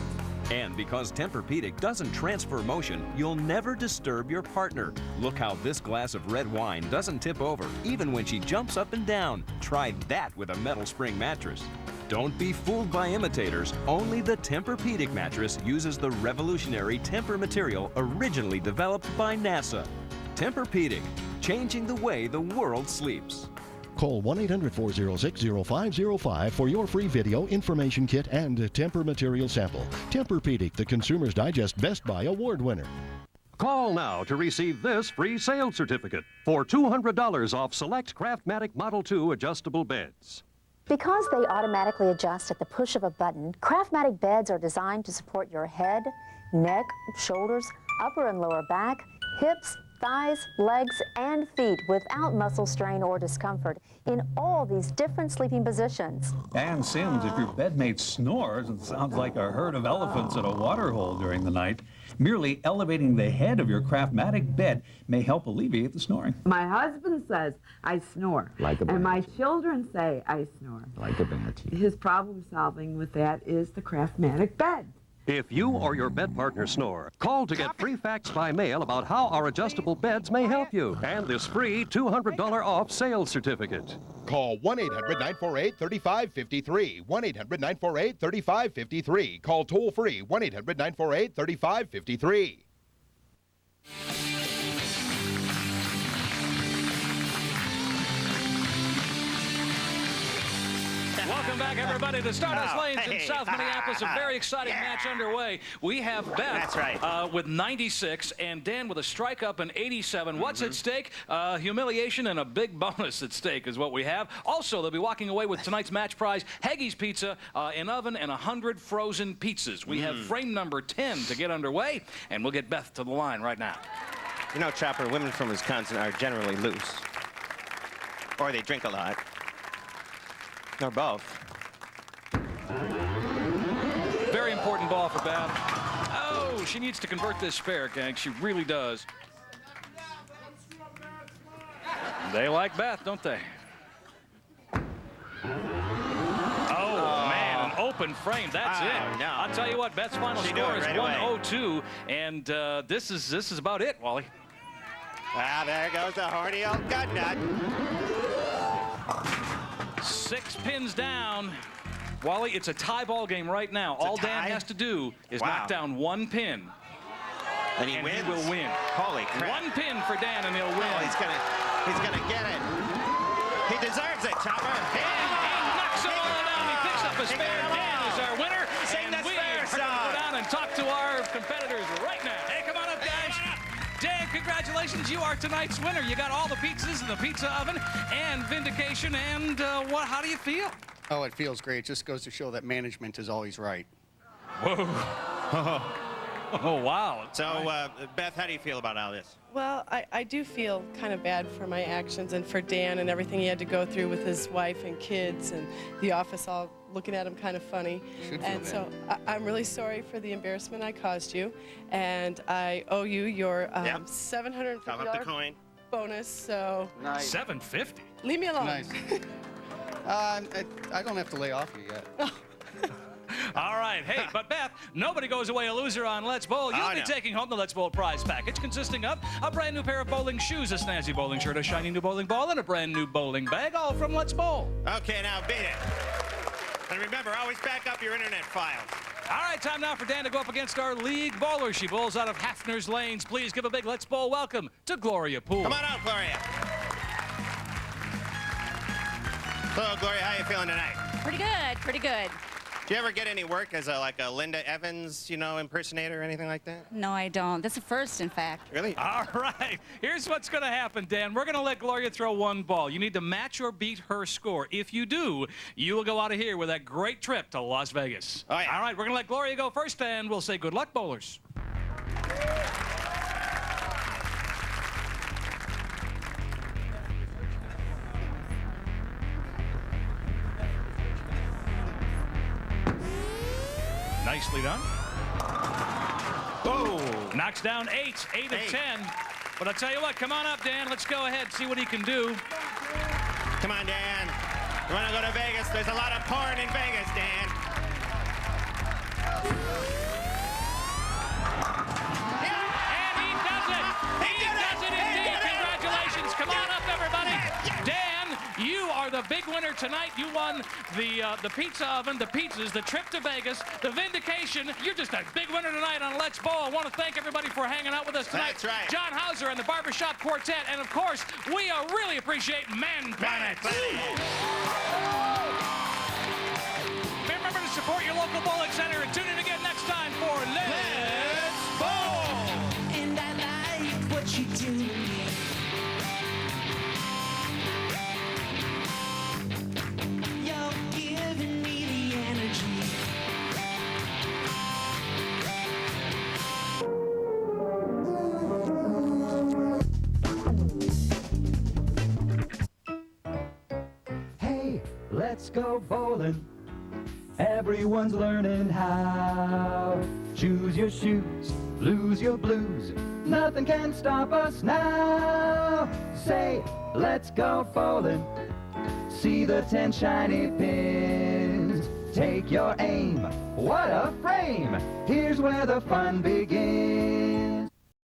And because Tempur-Pedic doesn't transfer motion, you'll never disturb your partner. Look how this glass of red wine doesn't tip over, even when she jumps up and down. Try that with a metal spring mattress. Don't be fooled by imitators. Only the Tempur-Pedic mattress uses the revolutionary Tempur material originally developed by NASA. Tempur-Pedic, changing the way the world sleeps. Call 1-800-406-0505 for your free video, information kit, and Tempur material sample. Tempur-Pedic, the Consumer's Digest Best Buy Award winner. Call now to receive this free sales certificate for $200 off select Craftmatic Model 2 adjustable beds. Because they automatically adjust at the push of a button, Craftmatic beds are designed to support your head, neck, shoulders, upper and lower back, hips, thighs, legs, and feet without muscle strain or discomfort in all these different sleeping positions. And Sims, if your bedmate snores, it sounds like a herd of elephants at a waterhole during the night. Merely elevating the head of your Craftmatic bed may help alleviate the snoring. My husband says I snore. Like a And my banshee. children say I snore. Like a banshee. His problem solving with that is the Craftmatic bed. If you or your bed partner snore, call to get free facts by mail about how our adjustable beds may help you and this free $200 off sales certificate. Call 1-800-948-3553. 1-800-948-3553. Call toll free 1-800-948-3553. Welcome back, everybody, to Stardust Lanes in South Minneapolis. A very exciting match underway. We have Beth with 96 and Dan with a strike up in 87. What's at stake? Humiliation and a big bonus at stake is what we have. Also, they'll be walking away with tonight's match prize, Haggie's Pizza, an oven, and 100 frozen pizzas. We have frame number 10 to get underway, and we'll get Beth to the line right now. You know, Chopper, women from Wisconsin are generally loose. Or they drink a lot. Or both. Very important ball for Beth. Oh, she needs to convert this spare, gang. She really does. They like Beth, don't they? Oh, man, an open frame. That's it. No. I'll tell you what, Beth's final score is 102, and this is about it, Wally. Ah, there goes the horny old gut nut. 6 pins down. Wally, it's a tie ball game right now. All Dan has to do is knock down 1 pin. And he wins. He will win. Holy crap. 1 pin for Dan and he'll win. Oh, he's gonna get it. He deserves it, Chopper. And he knocks it all down. He picks up a spare. Dan is our winner. Sing and the we spare are going to song. go down and talk to our competitors right now. Hey, come on up, guys. Dan, congratulations. You are tonight's winner. You got all the pizzas in the pizza oven and Vindication. And how do you feel? Oh, it feels great. It just goes to show that management is always right. Whoa. Oh, wow. So, Beth, how do you feel about all this? Well, I do feel kind of bad for my actions and for Dan and everything he had to go through with his wife and kids and the office all looking at him kind of funny. And so I'm really sorry for the embarrassment I caused you. And I owe you your $750 Come up the coin. bonus. So Nice. $750? Leave me alone. Nice. I don't have to lay off you yet. All right. Hey, but Beth, nobody goes away a loser on Let's Bowl. You'll be taking home the Let's Bowl prize package consisting of a brand new pair of bowling shoes, a snazzy bowling shirt, a shiny new bowling ball, and a brand new bowling bag, all from Let's Bowl. Okay, now beat it. And remember, always back up your internet files. All right, time now for Dan to go up against our league bowler. She bowls out of Hafner's Lanes. Please give a big Let's Bowl welcome to Gloria Poole. Come on out, Gloria. Hello, Gloria. How you feeling tonight? Pretty good, pretty good. Do you ever get any work as like a Linda Evans, impersonator or anything like that? No, I don't. That's a first, in fact. Really? All right. Here's what's going to happen, Dan. We're going to let Gloria throw 1 ball. You need to match or beat her score. If you do, you will go out of here with that great trip to Las Vegas. Oh, yeah. All right, we're going to let Gloria go first, and we'll say good luck, bowlers. Nicely done. Oh, knocks down 8 of 10. But I'll tell you what, come on up, Dan. Let's go ahead and see what he can do. Come on, Dan. You want to go to Vegas? There's a lot of porn in Vegas, Dan. And he does it. He does it indeed. Congratulations. Come on up, everybody. Dan, you are the big winner tonight. You won the pizza oven, the pizzas, the trip to Vegas, the Vindication. You're just a big winner tonight on Let's Bowl. I want to thank everybody for hanging out with us tonight. That's right. John Hauser and the Barbershop Quartet. And, of course, we really appreciate Man Planet. Remember to support your local bowling center and tune in again next time for Let's Bowl. And I like what you do. You're giving me the energy. let's go bowling. Everyone's learning how. Choose your shoes, lose your blues. Nothing can stop us now. Say, let's go bowling. See the 10 shiny pins. Take your aim. What a frame! Here's where the fun begins.